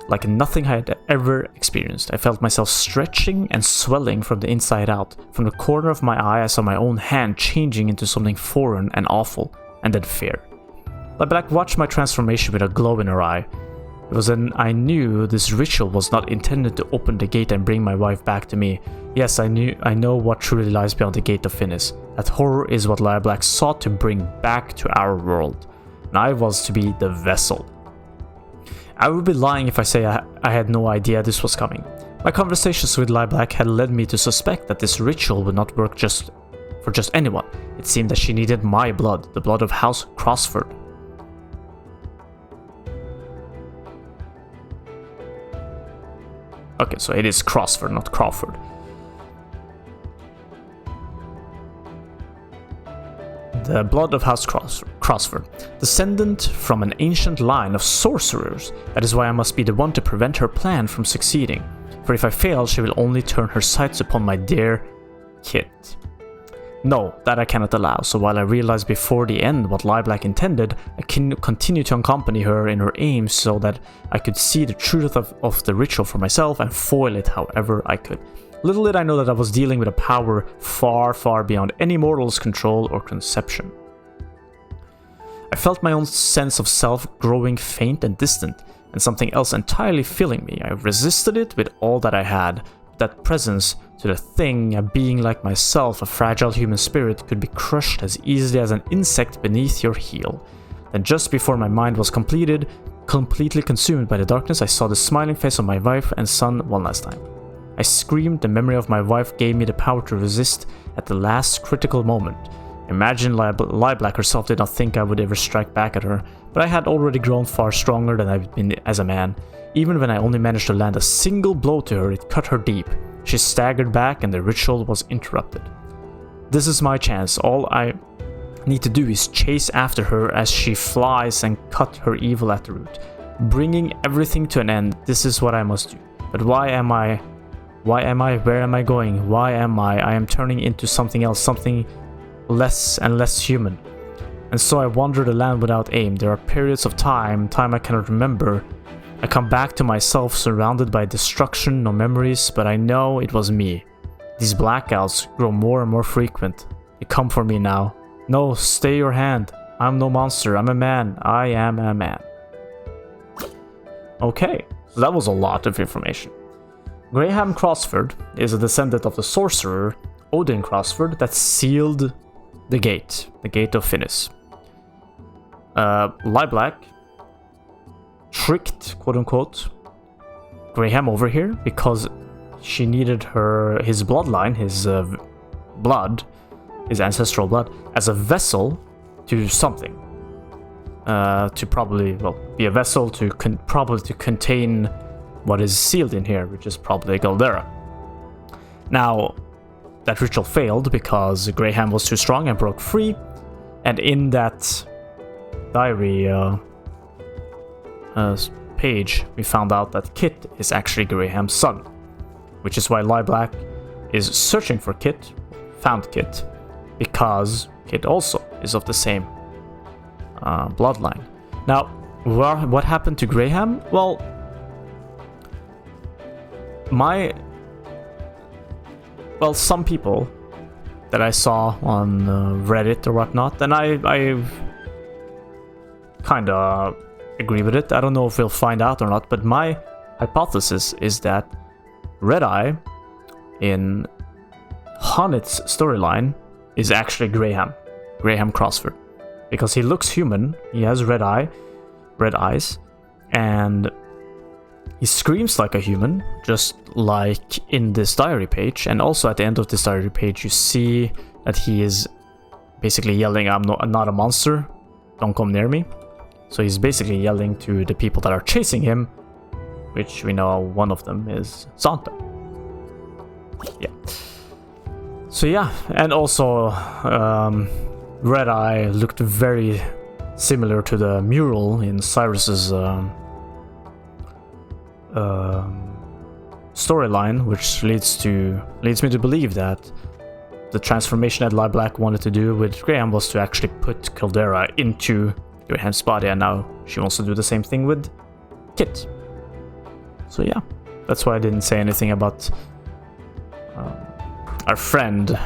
like nothing I had ever experienced. I felt myself stretching and swelling from the inside out. From the corner of my eye, I saw my own hand changing into something foreign and awful, and then fear. Lilac watched my transformation with a glow in her eye. It was then I knew this ritual was not intended to open the gate and bring my wife back to me. Yes, I know what truly lies beyond the gate of Finis. That horror is what Lilac sought to bring back to our world, and I was to be the vessel. I would be lying if I say I had no idea this was coming. My conversations with Lilac had led me to suspect that this ritual would not work for just anyone. It seemed that she needed my blood, the blood of House Crossford. Okay, so it is Crossford, not Crawford. The blood of House Crossford, descendant from an ancient line of sorcerers. That is why I must be the one to prevent her plan from succeeding. For if I fail, she will only turn her sights upon my dear Kit. No, that I cannot allow, so while I realized before the end what Lilac intended, I can continue to accompany her in her aims so that I could see the truth of the ritual for myself and foil it however I could. Little did I know that I was dealing with a power far, far beyond any mortal's control or conception. I felt my own sense of self growing faint and distant, and something else entirely filling me. I resisted it with all that I had. That presence to the thing, a being like myself, a fragile human spirit, could be crushed as easily as an insect beneath your heel. Then just before my mind was completely consumed by the darkness, I saw the smiling face of my wife and son one last time. I screamed. The memory of my wife gave me the power to resist at the last critical moment. Imagine Lilac herself did not think I would ever strike back at her, but I had already grown far stronger than I've been as a man. Even when I only managed to land a single blow to her, it cut her deep. She staggered back and the ritual was interrupted. This is my chance. All I need to do is chase after her as she flies and cut her evil at the root. Bringing everything to an end, this is what I must do. But why am I? Where am I going? Why am I? I am turning into something else, something less and less human. And so I wander the land without aim. There are periods of time I cannot remember. I come back to myself surrounded by destruction, no memories, but I know it was me. These blackouts grow more and more frequent. They come for me now. No, stay your hand. I'm no monster. I'm a man. I am a man. Okay, so that was a lot of information. Graham Crossford is a descendant of the sorcerer Odin Crossford that sealed the gate of Finis. Lilac tricked, quote-unquote, Graham over here because she needed his bloodline, his blood, his ancestral blood, as a vessel to something. To probably, be a vessel to contain what is sealed in here, which is probably Galdera. Now, that ritual failed because Graham was too strong and broke free, and in that diary page, we found out that Kit is actually Graham's son, which is why Lilac is searching for Kit, found Kit, because Kit also is of the same bloodline. Now, what happened to Graham? Well, some people that I saw on Reddit or whatnot, and I kind of agree with it. I don't know if we'll find out or not, but my hypothesis is that Red Eye in Honnet's storyline is actually Graham Crossford, because he looks human, he has red eyes, and he screams like a human, just like in this diary page. And also at the end of this diary page you see that he is basically yelling, I'm not a monster, don't come near me. So he's basically yelling to the people that are chasing him, which we know one of them is Santa. Yeah. So yeah, and also Red Eye looked very similar to the mural in Cyrus's storyline, which leads me to believe that the transformation that Lai Black wanted to do with Graham was to actually put Caldera into Graham's body, and now she wants to do the same thing with Kit. So yeah, that's why I didn't say anything about our friend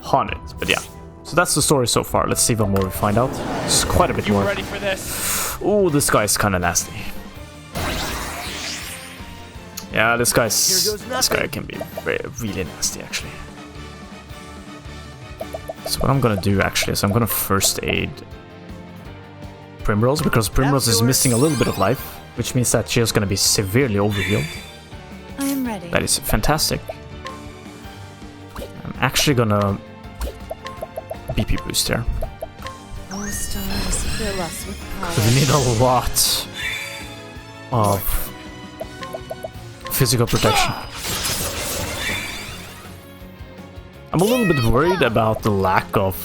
Honnet, but yeah. So that's the story so far. Let's see what more we find out. It's quite a bit more.
Ready for this?
Oh, this guy's kind of nasty. Yeah, this guy can be really nasty actually. So what I'm gonna do actually is I'm gonna first aid Primrose, because Primrose is missing a little bit of life, which means that she's gonna be severely overhealed.
I am ready.
That is fantastic. I'm actually gonna BP boost here.
All stars fill us with power.
So we need a lot of physical protection. I'm a little bit worried about the lack of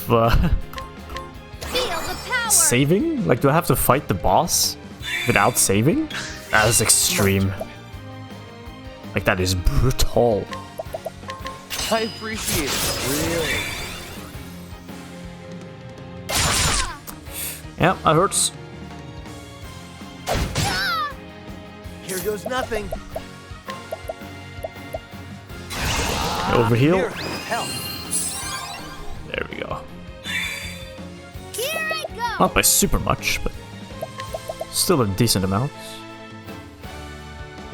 saving. Like, do I have to fight the boss without saving? That is extreme. Like, that is brutal.
I appreciate it. Really?
Yeah, that hurts.
Here goes nothing.
Overheal.
Hell.
There we go.
Here I go.
Not by super much, but still a decent amount.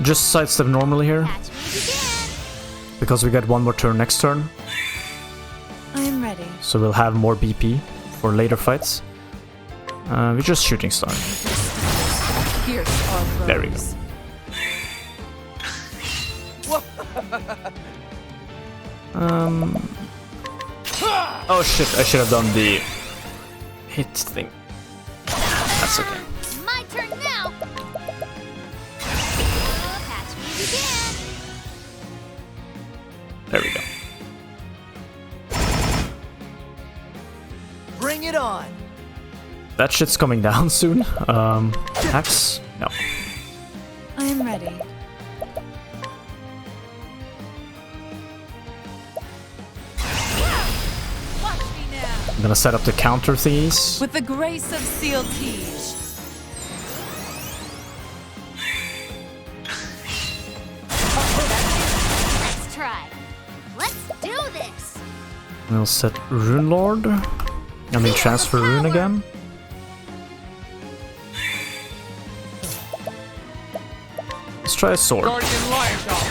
Just sidestep normally here,
Catch me again.
because we get one more turn next turn.
I am ready.
So we'll have more BP for later fights. We're just shooting star.
Pierce our blows.
There we go. Oh shit, I should have done the hit thing. That's okay.
My turn now. Catch me again.
There we go.
Bring it on.
That shit's coming down soon. Axe? No.
I am ready. Watch me now.
I'm gonna set up the counter thingies.
With the grace of Seal Tige.
Let's try. Let's do this.
We'll set Rune Lord. I mean, transfer Rune again. Let's try a sword.
Guardian Lion Dog.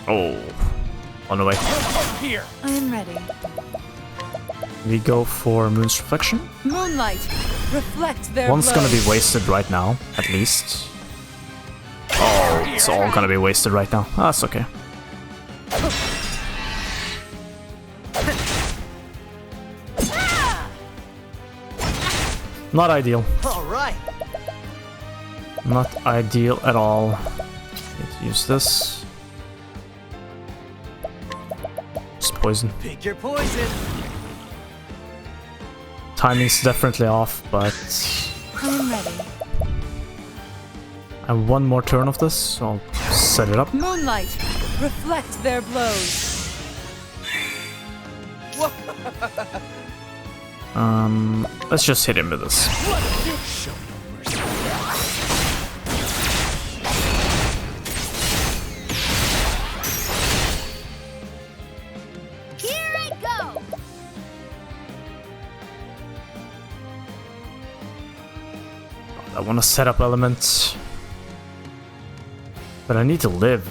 Oh. On the way.
Here.
I am ready.
We go for Moon's Reflection.
Moonlight, reflect their
One's gonna
blows.
be wasted right now, at least. Oh, it's all gonna be wasted right now. Ah, that's okay. Not ideal.
All right.
Not ideal at all. Need to use this. Just poison.
Pick your poison.
Timing's definitely off, but
I am ready.
I have one more turn of this, so I'll set it up.
Moonlight, reflect their blows.
Let's just hit him with this. I want to set up elements. But I need to live.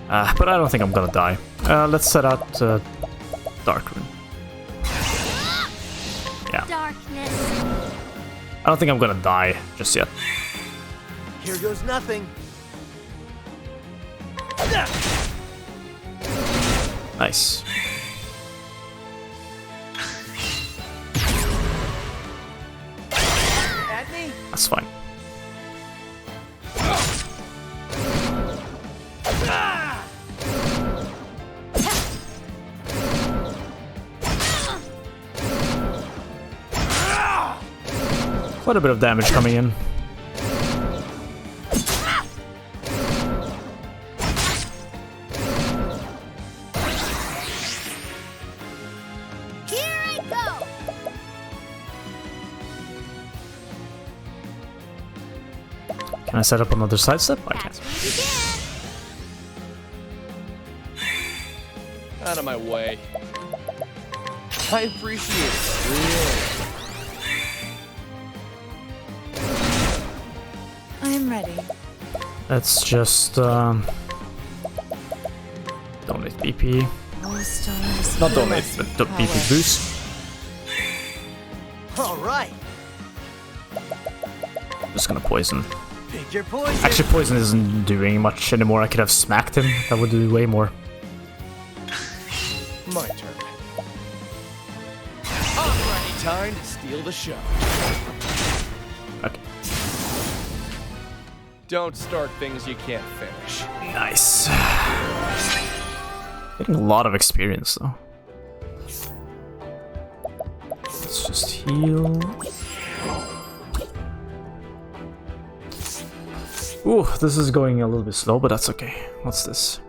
But I don't think I'm gonna die. Let's set out Dark Rune. Yeah.
Darkness.
I don't think I'm gonna die just yet.
Here goes nothing.
Nice.
At me.
That's fine. Quite a bit of damage coming in.
Here I go.
Can I set up another sidestep? I
Catch
can.
me if you can.
Out of my way.
I appreciate it. Really.
I'm ready.
Let's just donate BP.
All stars.
Not
fill
donate,
us
but
with
the
power.
BP boost.
All right.
Just gonna poison.
Pick your poison.
Actually, poison isn't doing much anymore. I could have smacked him. That would do way more.
My turn. Alrighty, time to steal the show.
Okay.
Don't start things you can't finish.
Nice. Getting a lot of experience though. Let's just heal. Ooh, this is going a little bit slow, but that's okay. What's this?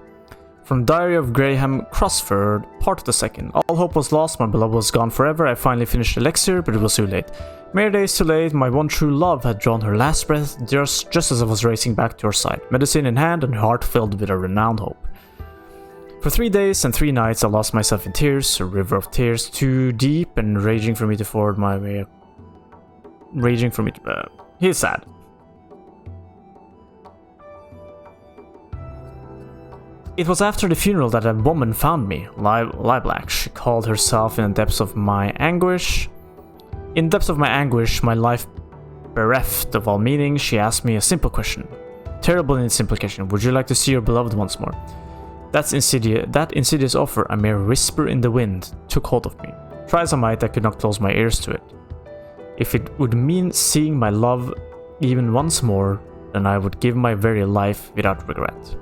From Diary of Graham Crossford, part of the second. All hope was lost, my beloved was gone forever. I finally finished the elixir, but it was too late. Mere days too late, my one true love had drawn her last breath just as I was racing back to her side, medicine in hand and heart filled with a renowned hope. For 3 days and 3 nights I lost myself in tears, a river of tears too deep and raging for me to ford my way. He's sad. It was after the funeral that a woman found me, Lilac. She called herself in the depths of my anguish. In the depths of my anguish, my life bereft of all meaning, she asked me a simple question. Terrible in its implication. Would you like to see your beloved once more? That insidious offer, a mere whisper in the wind, took hold of me. Try as I might, I could not close my ears to it. If it would mean seeing my love even once more, then I would give my very life without regret.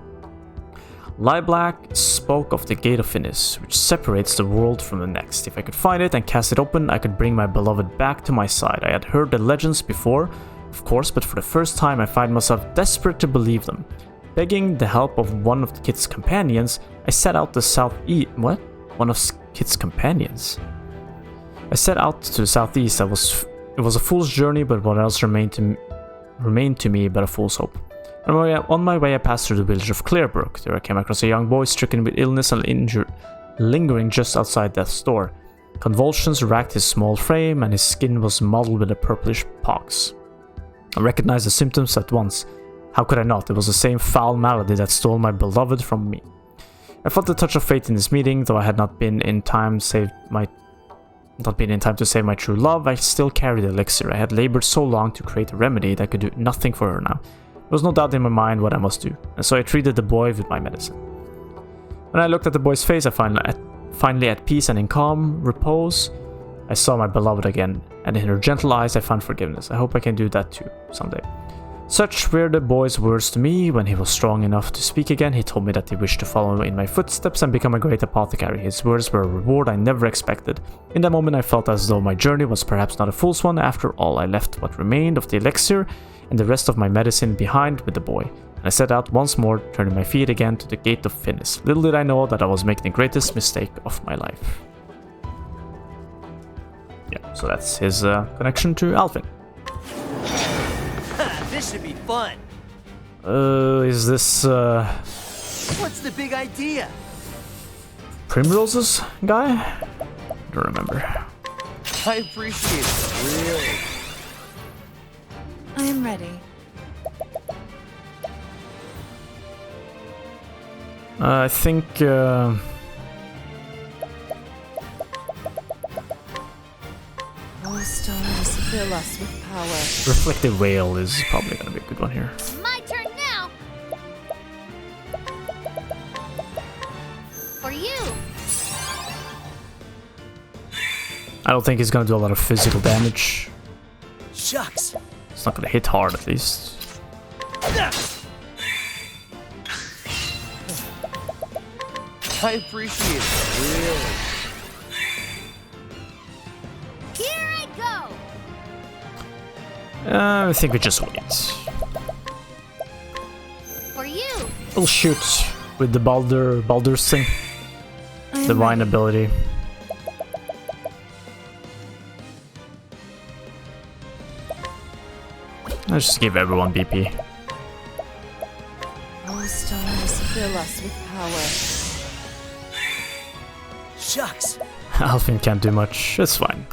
Lilac spoke of the Gate of Finis, which separates the world from the next. If I could find it and cast it open, I could bring my beloved back to my side. I had heard the legends before, of course, but for the first time I find myself desperate to believe them. Begging the help of one of the Kit's companions, I set out the southeast. What? One of Kit's companions? I set out to the southeast. It was a fool's journey, but what else remained to me but a fool's hope. On my way I passed through the village of Clearbrook. There I came across a young boy stricken with illness and injured, lingering just outside death's door. Convulsions racked his small frame and his skin was mottled with a purplish pox. I recognized the symptoms at once. How could I not? It was the same foul malady that stole my beloved from me. I felt the touch of fate in this meeting, though I had not been in time to save my true love. I still carried the elixir. I had labored so long to create a remedy that could do nothing for her now. There was no doubt in my mind what I must do, and so I treated the boy with my medicine. When I looked at the boy's face, I finally at peace and in calm repose, I saw my beloved again, and in her gentle eyes I found forgiveness. I hope I can do that too, someday. Such were the boy's words to me. When he was strong enough to speak again, he told me that he wished to follow in my footsteps and become a great apothecary. His words were a reward I never expected. In that moment I felt as though my journey was perhaps not a fool's one after all. I left what remained of the elixir and the rest of my medicine behind with the boy, and I set out once more, turning my feet again to the Gate of Finis. Little did I know that I was making the greatest mistake of my life. Yeah, so that's his connection to Alvin.
This should be fun.
Is this
What's the big idea?
Primrose's guy? Don't remember.
I appreciate it. Really.
I am ready.
I think
Oh, stars, fill us with power.
Reflective Whale is probably gonna be a good one here.
My turn now. For you.
I don't think he's gonna do a lot of physical damage.
Shucks.
It's not gonna hit hard at least.
I appreciate it. Really.
Here I go.
I think we just wait.
For you.
We'll shoot with the Baldur's thing.
I am
Divine
ready.
ability. Let's just give everyone BP.
Oh, stars, fill us with power.
Shucks.
Alfin can't do much. It's fine.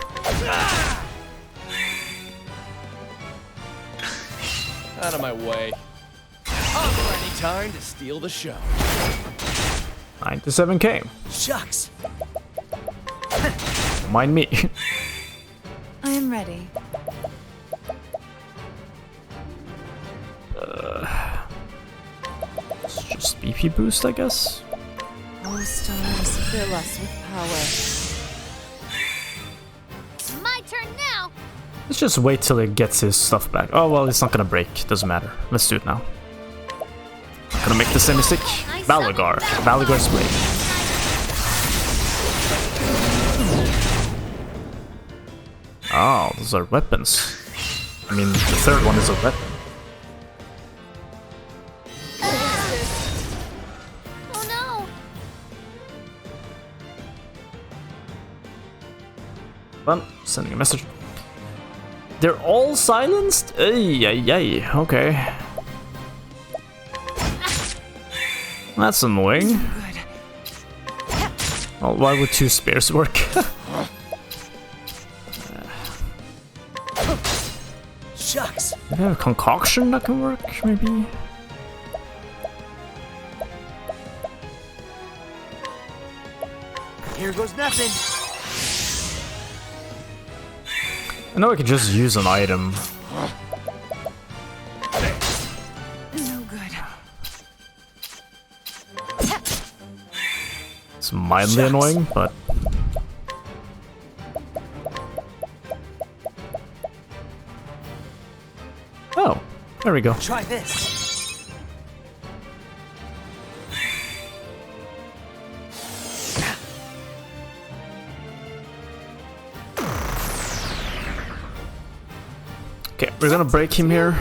Out of my way. Already time to steal the show.
97k.
Shucks.
Mind me.
I am ready.
It's just BP boost, I guess.
Oh, stars, fill us with power.
My turn now.
Let's just wait till he gets his stuff back. Oh well, it's not gonna break. Doesn't matter. Let's do it now. Not gonna make the same mistake. Valagar. Valagar's blade. Oh, those are weapons. I mean, the third one is a weapon.
Oh no.
Well, sending a message. They're all silenced? Ay, ay, ay. Okay. That's annoying.
Good.
Well, why would two spears work?
Shucks.
Do they have a concoction that can work, maybe?
Here goes nothing.
I know I could just use an item.
No good.
It's mildly annoying, but... Oh, there we go.
Try this.
Okay, we're gonna break him here.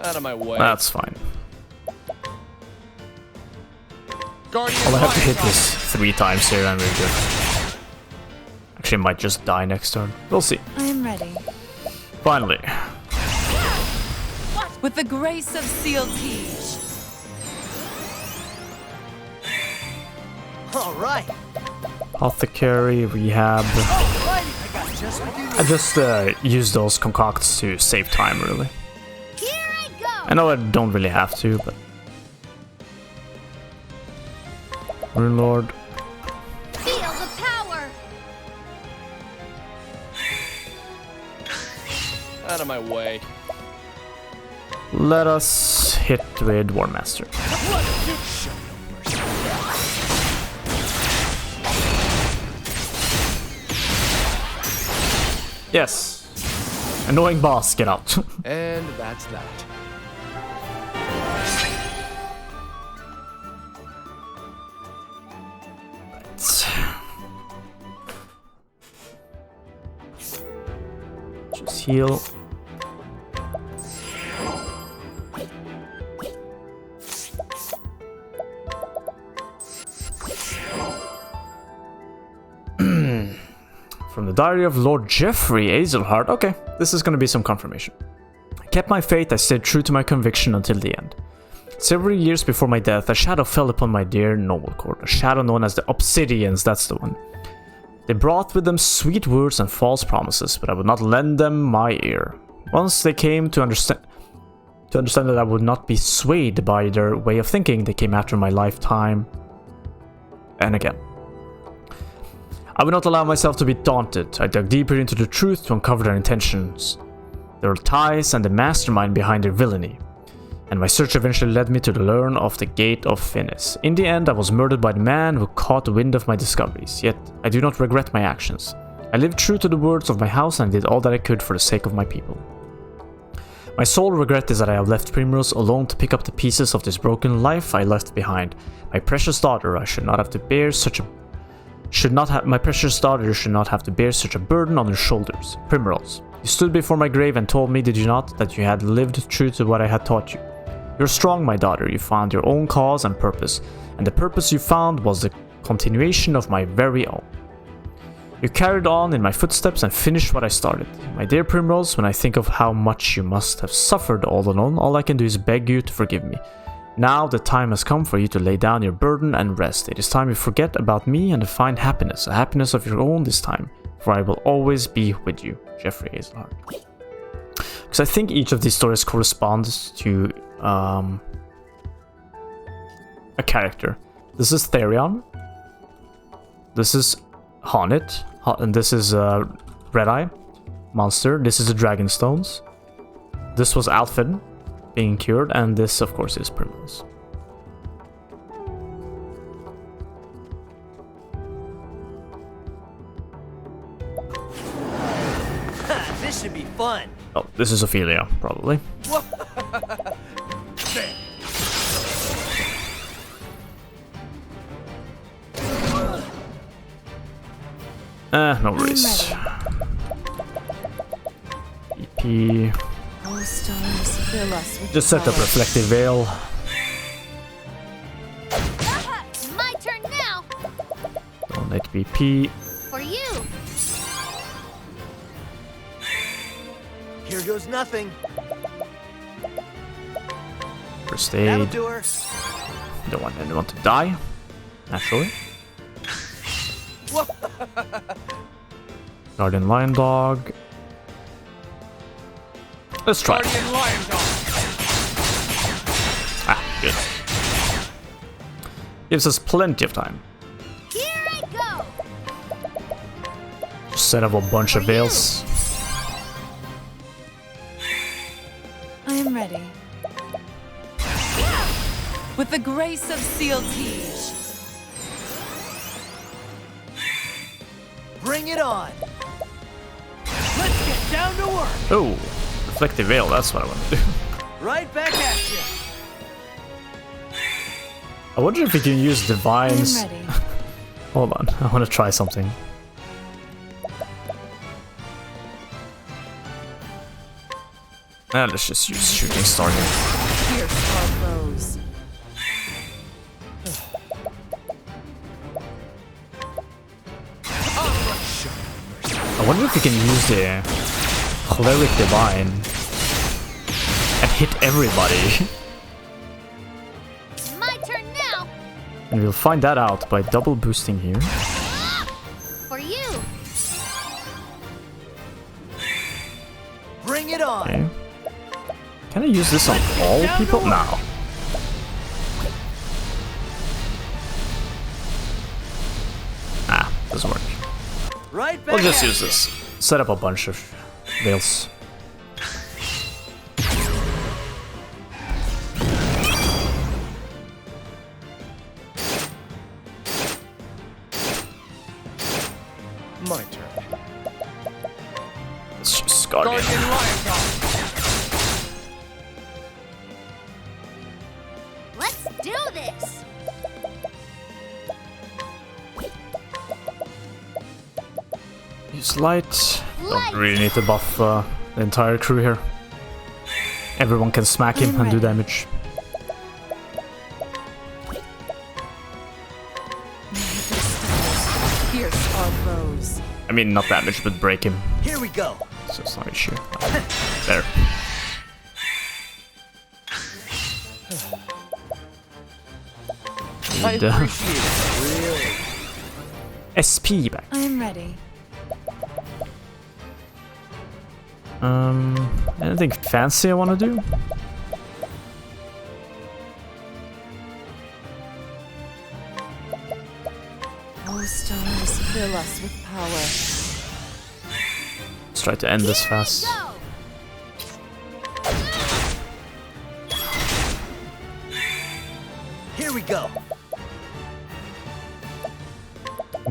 Out of my way.
That's fine.
Guardian
All I have to
Fire
hit is 3 times here and we're good. Actually, might just die next turn. We'll see.
I am ready.
Finally.
With the grace of Seal Teach.
All right.
Apothecary, rehab.
Alrighty, I got just what you need.
I just use those concocts to save time, really.
Here I go.
I know I don't really have to, but... Rune Lord.
Feel the power.
Out of my way.
Let us hit with War Master.
Show no mercy.
Yes. Annoying boss, get out.
And that's that.
Just heal. From the Diary of Lord Geoffrey Azelhard. Okay, this is gonna be some confirmation. I kept my faith, I stayed true to my conviction until the end. Several years before my death, a shadow fell upon my dear noble court, a shadow known as the Obsidians, that's the one. They brought with them sweet words and false promises, but I would not lend them my ear. Once they came to understand that I would not be swayed by their way of thinking, they came after my lifetime and again. I would not allow myself to be daunted. I dug deeper into the truth to uncover their intentions, their ties, and the mastermind behind their villainy. And my search eventually led me to learn of the Gate of Finis. In the end, I was murdered by the man who caught wind of my discoveries, yet I do not regret my actions. I lived true to the words of my house and did all that I could for the sake of my people. My sole regret is that I have left Primrose alone to pick up the pieces of this broken life I left behind. My precious daughter, my precious daughter should not have to bear such a burden on her shoulders. Primrose, you stood before my grave and told me, did you not, that you had lived true to what I had taught you. You're strong, my daughter. You found your own cause and purpose, and the purpose you found was the continuation of my very own. You carried on in my footsteps and finished what I started. My dear Primrose, when I think of how much you must have suffered all alone, all I can do is beg you to forgive me. Now the time has come for you to lay down your burden and rest. It is time you forget about me and to find happiness, a happiness of your own this time, for I will always be with you. Jeffrey Hazelhart. Because I think each of these stories corresponds to a character. This is Therion. This is Honnet, and this is Red Eye Monster. This is the Dragonstones. This was Alfred being cured, and this, of course, is Primrose.
This should be fun.
Oh, this is Ophelia, probably. No worries. EP.
All stars fill us with
Just set up
power.
Reflective Veil.
Aha! My turn now.
Donate BP.
For you.
Here goes nothing.
First
That'll
aid.
do her.
Don't want anyone to die. Naturally. Guardian Lion Dog. Let's try.
Guardian Lion Dog.
Ah, good. Gives us plenty of time.
Here I go.
Just set up a bunch of veils.
I am ready. With the grace of Seal Tige.
Bring it on. Let's get down to work.
Oh, Reflective Veil, that's what I want to do.
Right back at you.
I wonder if we can use
I am
Divines.
ready.
Hold on, I want to try something. Let's just use Shooting Star here.
Pierce our foes.
I wonder if we can use the Cleric Divine and hit everybody.
My turn now.
And we'll find that out by double boosting here.
For you.
Bring it on.
Okay. Can I use this on all people? No. Ah, doesn't work.
Right back
We'll just
at
use
ya.
this. Set up a bunch of veils.
My turn.
Let's just Guardian.
Guardian Lion Dog.
Let's do this.
Use light. Don't really need to buff the entire crew here. Everyone can smack him and do damage.
Pierce our foes.
I mean, not damage, but break him.
Here we go.
So it's not an issue. There. need SP back.
I am ready.
Anything fancy I want to do?
Oh, stars, fill us with power.
Let's try to end this fast.
Here we go.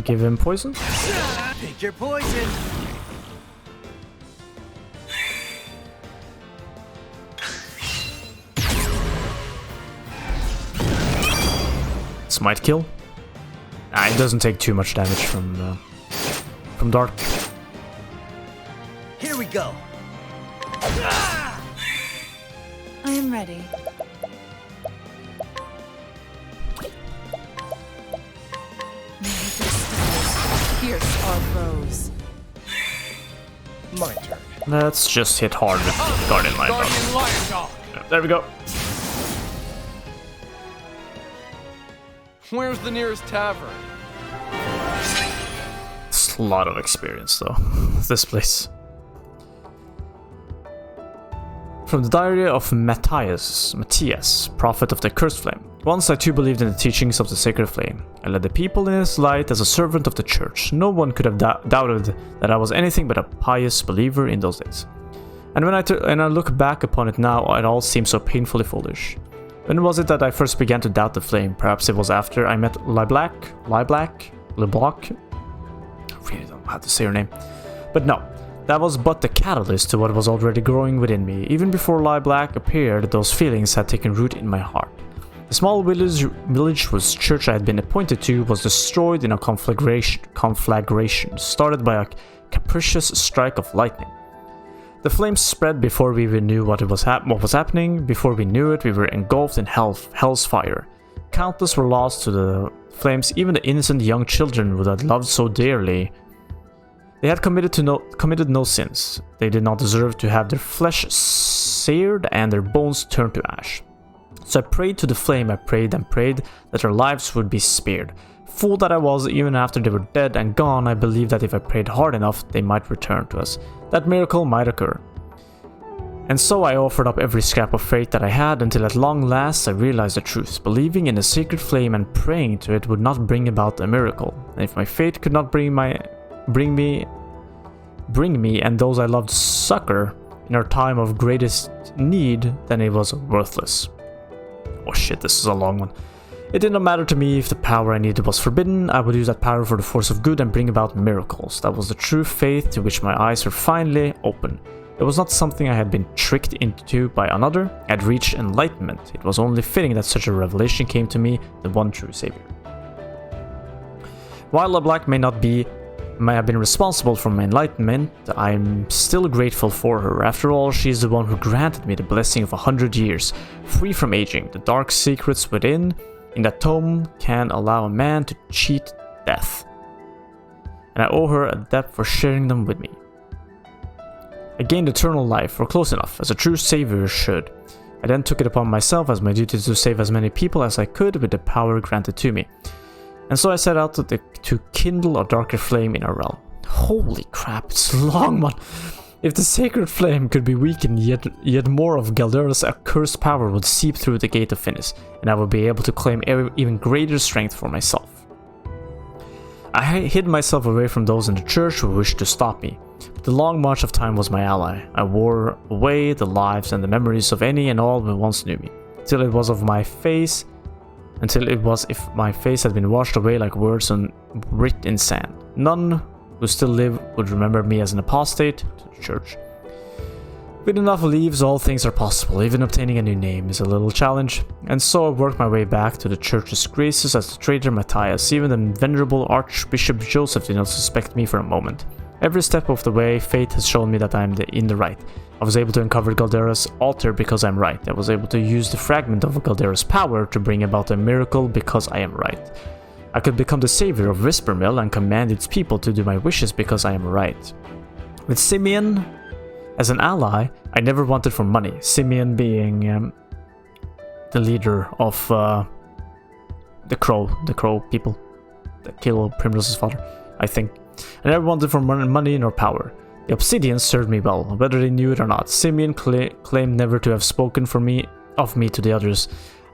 Give him poison.
Pick your poison.
Smite kill. It doesn't take too much damage from Dark.
Here we go.
I am ready. May the stars pierce our foes.
My turn.
Let's just hit hard with Guardian Lion Dog.
Guardian Lion Dog.
Yeah, there we go.
Where's the nearest tavern?
It's a lot of experience though, this place. From the diary of Matthias, prophet of the cursed flame. Once I too believed in the teachings of the sacred flame. I led the people in its light as a servant of the church. No one could have doubted that I was anything but a pious believer in those days. And when I look back upon it now, it all seems so painfully foolish. When was it that I first began to doubt the flame? Perhaps it was after I met LeBlanc? I really don't know how to say her name. But no, that was but the catalyst to what was already growing within me. Even before LeBlanc appeared, those feelings had taken root in my heart. The small village whose church I had been appointed to was destroyed in a conflagration started by a capricious strike of lightning. The flames spread before we even knew what was happening. Before we knew it, we were engulfed in hell's fire. Countless were lost to the flames, even the innocent young children who had loved so dearly. They had committed no sins. They did not deserve to have their flesh seared and their bones turned to ash. So I prayed to the flame, I prayed and prayed that their lives would be spared. Fool that I was, even after they were dead and gone, I believed that if I prayed hard enough, they might return to us. That miracle might occur. And so I offered up every scrap of faith that I had until at long last I realized the truth. Believing in the sacred flame and praying to it would not bring about a miracle. And if my faith could not bring me and those I loved succor in our time of greatest need, then it was worthless. Oh shit, this is a long one. It did not matter to me if the power I needed was forbidden. I would use that power for the force of good and bring about miracles. That was the true faith to which my eyes were finally open. It was not something I had been tricked into by another. I had reached enlightenment. It was only fitting that such a revelation came to me, the one true savior. While LeBlanc may have been responsible for my enlightenment, I'm still grateful for her. After all, she is the one who granted me the blessing of 100 years, free from aging. The dark secrets within in that tome can allow a man to cheat death. And I owe her a debt for sharing them with me. I gained eternal life, or close enough, as a true savior should. I then took it upon myself as my duty to save as many people as I could with the power granted to me. And so I set out to kindle a darker flame in our realm. Holy crap, it's a long one. If the sacred flame could be weakened, yet more of Galdera's accursed power would seep through the gate of Finis, and I would be able to claim even greater strength for myself. I hid myself away from those in the church who wished to stop me. The long march of time was my ally. I wore away the lives and the memories of any and all who once knew me, until it was if my face had been washed away like words writ in sand. None who still live would remember me as an apostate to the church. With enough leaves, all things are possible. Even obtaining a new name is a little challenge. And so I worked my way back to the church's graces as the traitor Matthias. Even the venerable Archbishop Joseph did not suspect me for a moment. Every step of the way, fate has shown me that I am in the right. I was able to uncover Galdera's altar because I'm right. I was able to use the fragment of Galdera's power to bring about a miracle because I am right. I could become the savior of Whispermill and command its people to do my wishes because I am right. With Simeon as an ally, I never wanted for money. Simeon being the leader of the crow people that kill Primrose's father, I think. I never wanted for money nor power. The Obsidians served me well, whether they knew it or not. Simeon claimed never to have spoken of me to the others.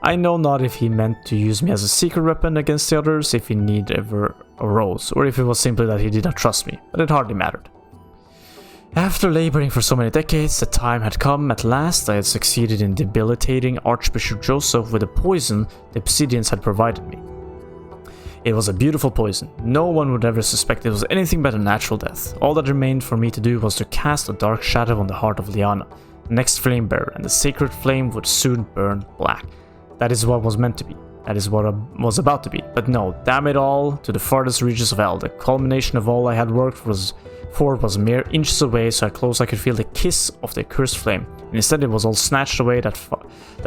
I know not if he meant to use me as a secret weapon against the others if need ever arose, or if it was simply that he did not trust me, but it hardly mattered. After laboring for so many decades, the time had come at last. I had succeeded in debilitating Archbishop Joseph with the poison the Obsidians had provided me. It was a beautiful poison. No one would ever suspect it was anything but a natural death. All that remained for me to do was to cast a dark shadow on the heart of Liana, the next flame bearer, and the sacred flame would soon burn black. That is what was meant to be. That is what was about to be. But no, damn it all, to the farthest reaches of hell. The culmination of all I had worked for was mere inches away, so close I could feel the kiss of the accursed flame. And instead it was all snatched away, that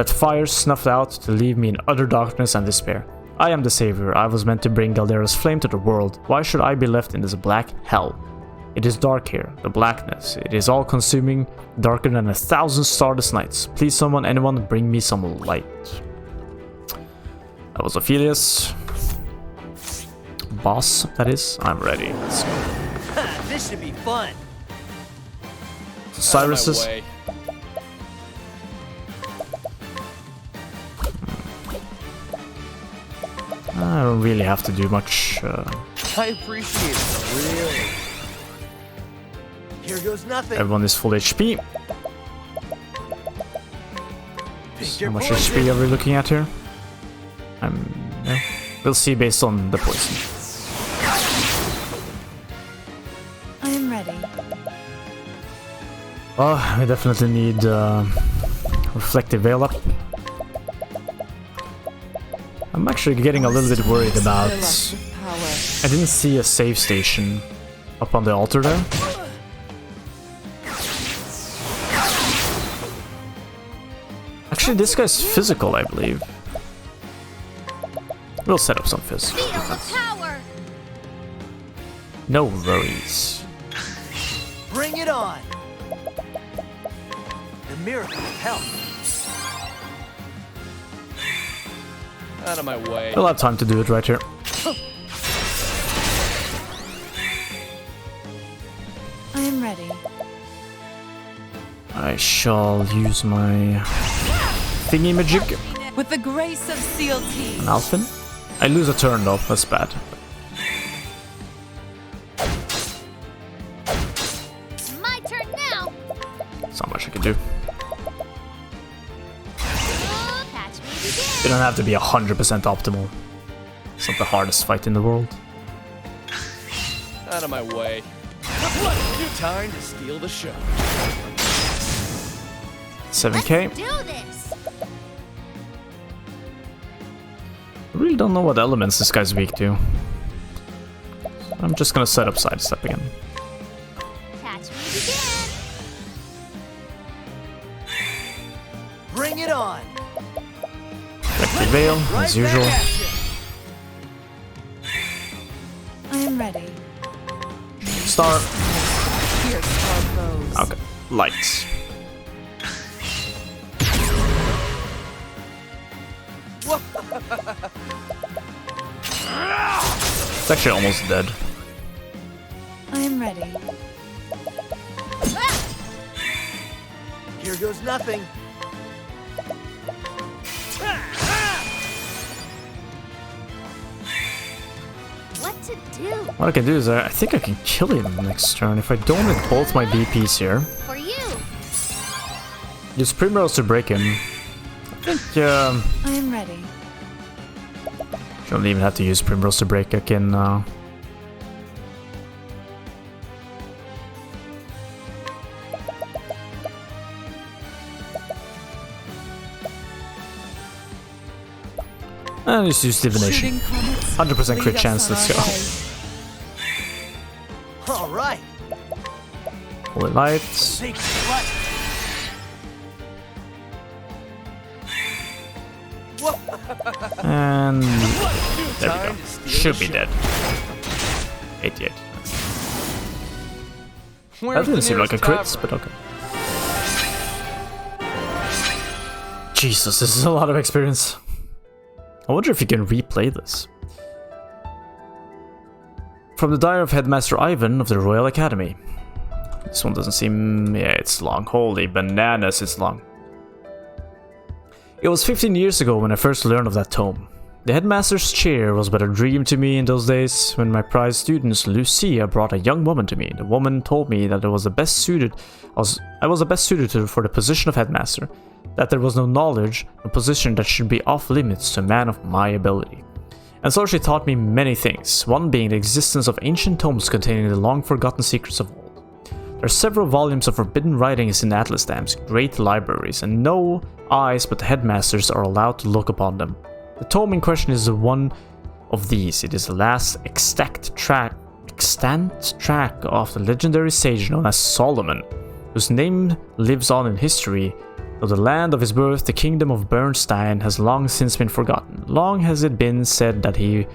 fire snuffed out to leave me in utter darkness and despair. I am the savior. I was meant to bring Galdera's flame to the world. Why should I be left in this black hell? It is dark here, the blackness. It is all consuming, darker than 1,000 starless nights. Please someone, anyone, bring me some light. That was Ophelius. Boss, that is. I'm ready. Let's go.
This should be fun.
Cyrus's. I don't really have to do much.
I appreciate it, really. Here goes nothing.
Everyone is full HP. How much HP are we looking at here? Yeah. We'll see based on the poison.
I am ready.
Oh, we definitely need Reflective Veil up. I'm actually getting a little bit worried about... I didn't see a save station up on the altar there. Actually, this guy's physical, I believe. We'll set up some physical. No worries.
Bring it on. The miracle of health.
Out of my way.
We'll have time to do it right here.
I am ready.
I shall use my thingy-majig.
With the grace of CLT.
An Alphin. I lose a turn though, that's bad.
My turn now.
There's not much I can do.
Catch me again.
You don't have to be 100% optimal. It's not the hardest fight in the world.
Out of my way. New time to steal the show.
7k.
Let's do this.
I really don't know what elements this guy's weak to. I'm just gonna set up sidestep again.
Catch me again.
Bring it on.
Reflective Veil, as usual.
I am ready.
Star.
Fierce our foes.
Okay. Lights. It's actually almost dead.
I am ready.
Here goes nothing.
What to do
What I can do is I think I can kill him next turn if I don't hit both my BPs here.
for you?
Use Primrose to break him. I think
I am ready.
don't even have to use Primrose to break. I can and just use Divination. 100% crit chance, let's go.
All right.
Holy Lights.
Take flight.
And there we go.
Time to steal
Should
the
be
show.
dead. 88.
Where's
That didn't
the
seem like a
nearest
crit,
tavern?
but okay. Jesus, this is a lot of experience. I wonder if you can replay this. From the Diary of Headmaster Ivan of the Royal Academy. This one doesn't seem... yeah, it's long. Holy bananas, it's long. It was 15 years ago when I first learned of that tome. The headmaster's chair was but a dream to me in those days. When my prized student Lucia brought a young woman to me, the woman told me that I was the best suited for the position of headmaster, that there was no knowledge, no position that should be off limits to a man of my ability. And so she taught me many things, one being the existence of ancient tomes containing the long-forgotten secrets of old. There are several volumes of forbidden writings in Atlas Dam's great libraries, and no eyes but the headmasters are allowed to look upon them. The tome in question is one of these. It is the last extant track of the legendary sage known as Solomon, whose name lives on in history. Though the land of his birth, the kingdom of Bernstein, has long since been forgotten. Long has it been said that he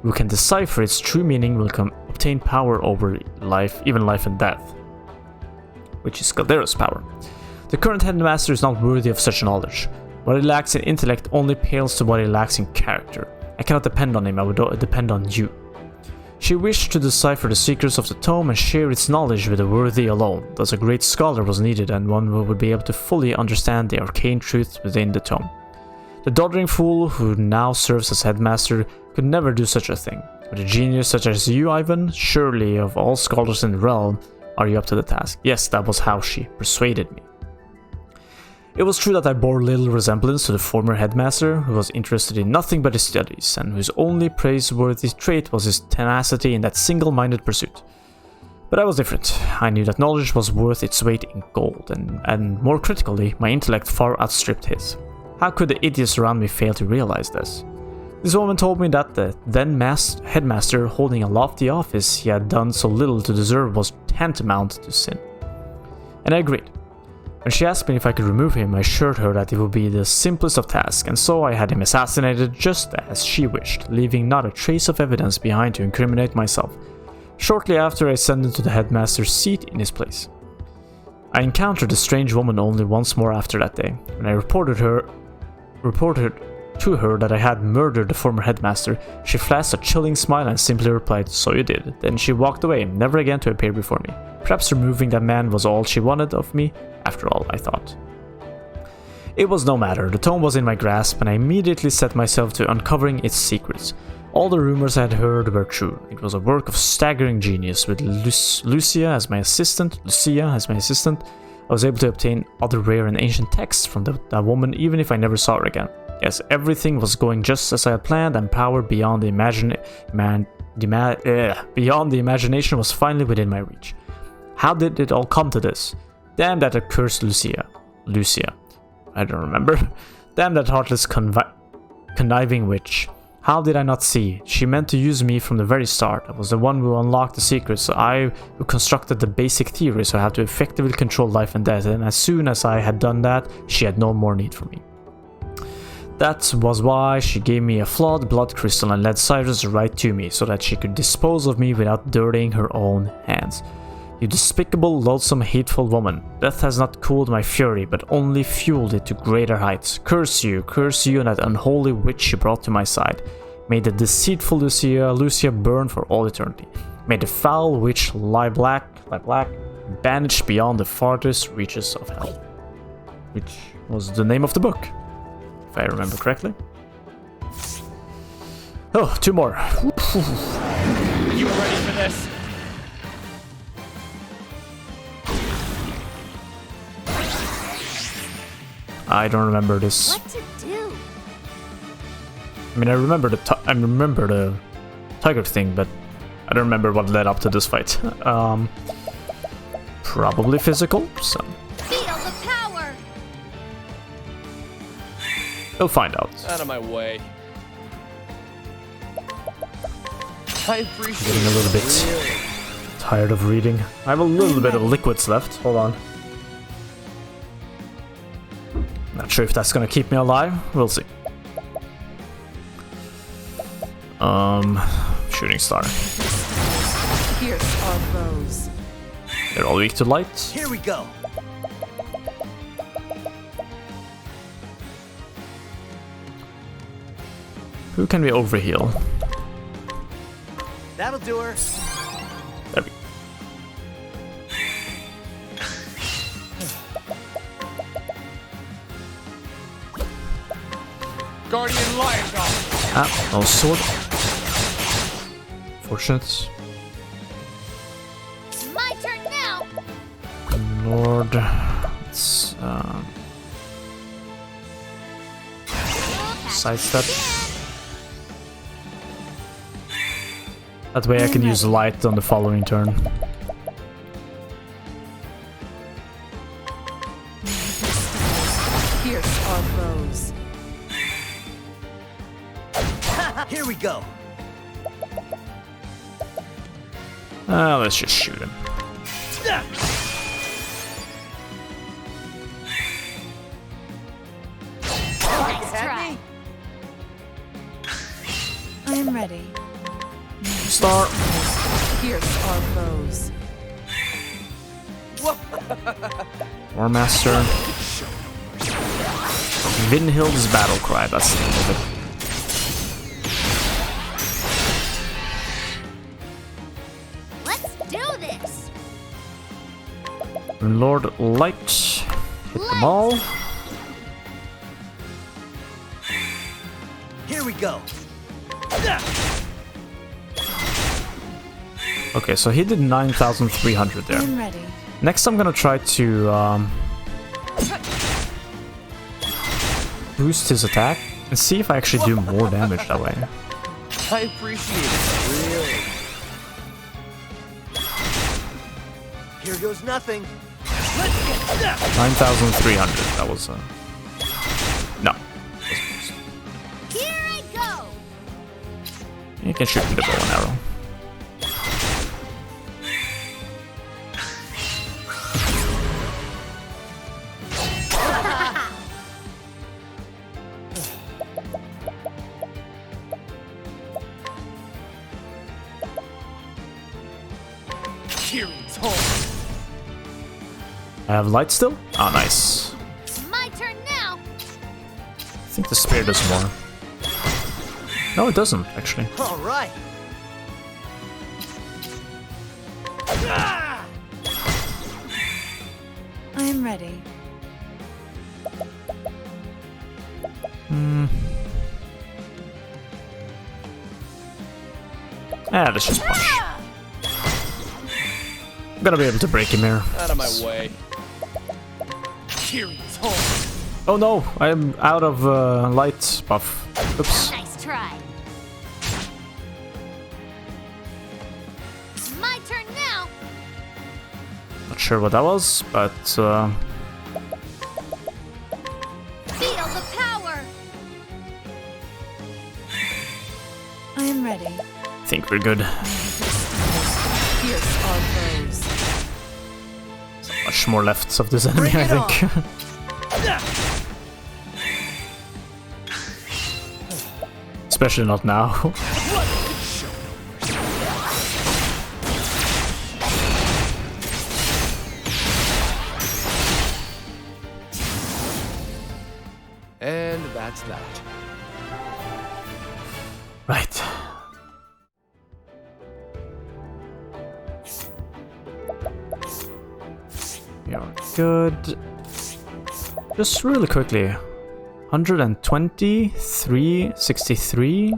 who can decipher its true meaning will obtain power over life, even life and death, which is Caldero's power. The current headmaster is not worthy of such knowledge. What he lacks in intellect only pales to what he lacks in character. I cannot depend on him, I would depend on you. She wished to decipher the secrets of the tome and share its knowledge with the worthy alone. Thus a great scholar was needed, and one who would be able to fully understand the arcane truths within the tome. The doddering fool who now serves as headmaster could never do such a thing. With a genius such as you, Ivan, surely of all scholars in the realm, are you up to the task? Yes, that was how she persuaded me. It was true that I bore little resemblance to the former headmaster, who was interested in nothing but his studies, and whose only praiseworthy trait was his tenacity in that single-minded pursuit. But I was different. I knew that knowledge was worth its weight in gold, and more critically, my intellect far outstripped his. How could the idiots around me fail to realize this? This woman told me that the then headmaster, holding a lofty office he had done so little to deserve, was tantamount to sin. And I agreed. When she asked me if I could remove him, I assured her that it would be the simplest of tasks, and so I had him assassinated just as she wished, leaving not a trace of evidence behind to incriminate myself. Shortly after, I ascended to the headmaster's seat in his place. I encountered the strange woman only once more after that day. When I reported to her that I had murdered the former headmaster, she flashed a chilling smile and simply replied, "So you did." Then she walked away, never again to appear before me. Perhaps removing that man was all she wanted of me, after all, I thought. It was no matter, the tome was in my grasp, and I immediately set myself to uncovering its secrets. All the rumors I had heard were true. It was a work of staggering genius. With Lucia as my assistant, I was able to obtain other rare and ancient texts from that woman, even if I never saw her again. Yes, everything was going just as I had planned, and power beyond the imagination was finally within my reach. How did it all come to this? Damn that accursed Lucia. I don't remember. Damn that heartless conniving witch. How did I not see? She meant to use me from the very start. I was the one who unlocked the secrets. I who constructed the basic theory, so I had to effectively control life and death, and as soon as I had done that, she had no more need for me. That was why she gave me a flawed blood crystal and led Cyrus right to me, so that she could dispose of me without dirtying her own hands. You despicable, loathsome, hateful woman. Death has not cooled my fury, but only fueled it to greater heights. Curse you, and that unholy witch you brought to my side. May the deceitful Lucia burn for all eternity. May the foul witch lie black, banished beyond the farthest reaches of hell. Which was the name of the book, if I remember correctly. Oh, 2 more.
You ready for this?
I don't remember this.
What to do?
I mean, I remember the tiger thing, but I don't remember what led up to this fight. Probably physical, so
Feel the power!
we'll find out.
Out of my way. I appreciate
Getting a little bit tired of reading. I have a little bit of liquids left. Hold on. Not sure if that's gonna keep me alive. We'll see. Shooting star.
Pierce our foes.
They're all weak to light.
Here we go.
Who can we overheal?
That'll do her.
There we go.
Guardian Lion Dog.
Ah, no sword. Fortunate.
My turn now.
Lord. Let's sidestep. That way I can use light on the following turn.
Pierce our foes.
Here we go.
Let's just shoot him.
Nice try.
I am ready.
Star.
Pierce our foes.
War Master. Vinhild's Battle Cry, that's the name of it.
Let's do this.
Lord Light. Hit them all.
Here we go.
Okay, so he did 9,300 there.
I'm ready.
Next I'm gonna try to boost his attack and see if I actually do more damage that way.
I appreciate it. Really.
Here goes nothing.
9,300, that was no.
Here I go.
You can shoot me the bow and arrow. I have light still? Oh, nice.
My turn now.
I think the spear does more. No, it doesn't, actually.
All right.
I am ready.
Let's just punch. I'm gonna be able to break him here.
Out of my way.
Oh no, I'm out of light buff. Oops.
Nice try. My turn now.
Not sure what that was, but
Feel the power.
I am ready.
I think we're good.
Pierce our foes.
Much more left of this enemy, I think. Especially not now.
And that's that.
Right. We are good. Just really quickly. 120, 363.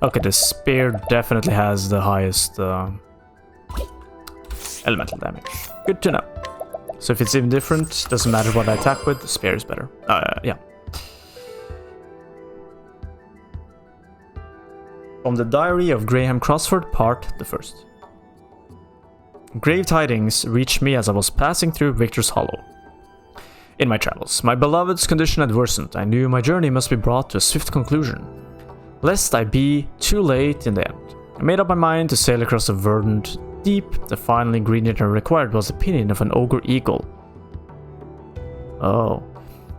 Okay, the spear definitely has the highest elemental damage. Good to know. So if it's even different, doesn't matter what I attack with, the spear is better. Yeah. From the Diary of Graham Crossford, part the first. Grave tidings reached me as I was passing through Victor's Hollow. In my travels, my beloved's condition had worsened. I knew my journey must be brought to a swift conclusion, lest I be too late in the end. I made up my mind to sail across the verdant deep. The final ingredient I required was the opinion of an ogre eagle. Oh,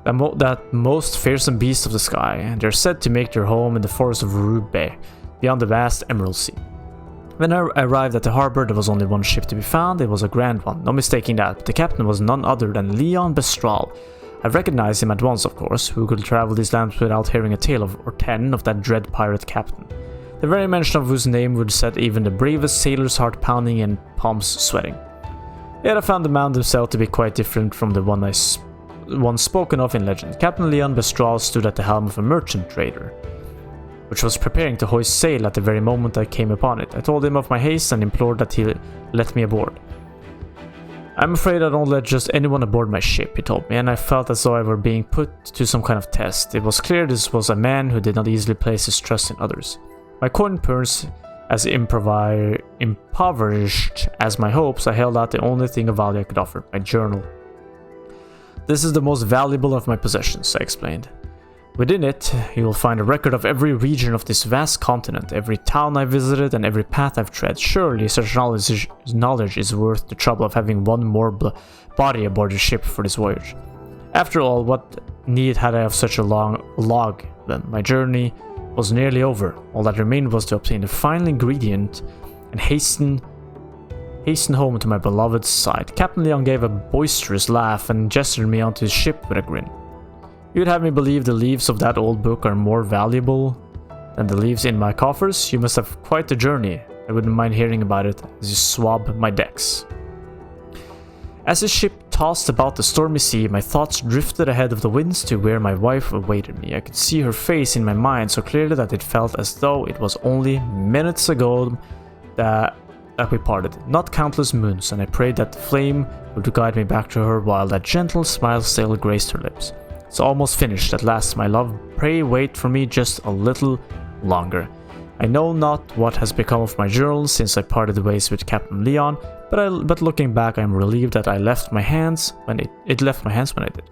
that most fearsome beast of the sky. They're said to make their home in the forest of Rube, beyond the vast Emerald Sea. When I arrived at the harbor, there was only one ship to be found. It was a grand one, no mistaking that. The captain was none other than Leon Bestral, I recognized him at once, of course. Who could travel these lands without hearing a tale or 10 of that dread pirate captain? The very mention of whose name would set even the bravest sailor's heart pounding and palms sweating. Yet I found the man himself to be quite different from the one spoken of in legend. Captain Leon Bestral stood at the helm of a merchant trader, which was preparing to hoist sail at the very moment I came upon it. I told him of my haste and implored that he let me aboard. I'm afraid I don't let just anyone aboard my ship, he told me, and I felt as though I were being put to some kind of test. It was clear this was a man who did not easily place his trust in others. My coin purse, as impoverished as my hopes, I held out the only thing of value I could offer, my journal. This is the most valuable of my possessions, I explained. Within it, you will find a record of every region of this vast continent, every town I visited, and every path I've tread. Surely such knowledge is worth the trouble of having one more body aboard the ship for this voyage. After all, what need had I of such a long log then? My journey was nearly over. All that remained was to obtain the final ingredient and hasten home to my beloved's side. Captain Leon gave a boisterous laugh and gestured me onto his ship with a grin. You'd have me believe the leaves of that old book are more valuable than the leaves in my coffers? You must have quite a journey. I wouldn't mind hearing about it as you swab my decks. As the ship tossed about the stormy sea, my thoughts drifted ahead of the winds to where my wife awaited me. I could see her face in my mind so clearly that it felt as though it was only minutes ago that we parted, not countless moons, and I prayed that the flame would guide me back to her while that gentle smile still graced her lips. It's almost finished at last, my love. Pray wait for me just a little longer. I know not what has become of my journal since I parted ways with Captain Leon, but looking back, I am relieved that I left my hands when it left my hands when I did.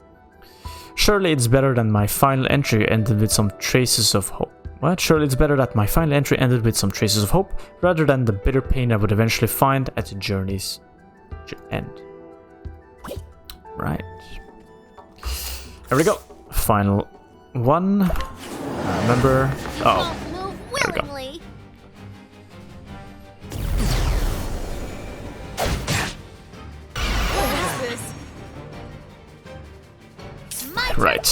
Surely it's better than my final entry ended with some traces of hope. What? Surely it's better that my final entry ended with some traces of hope, rather than the bitter pain I would eventually find at the journey's end. Right. Here we go. Final one. Remember. Oh. There we go. Right.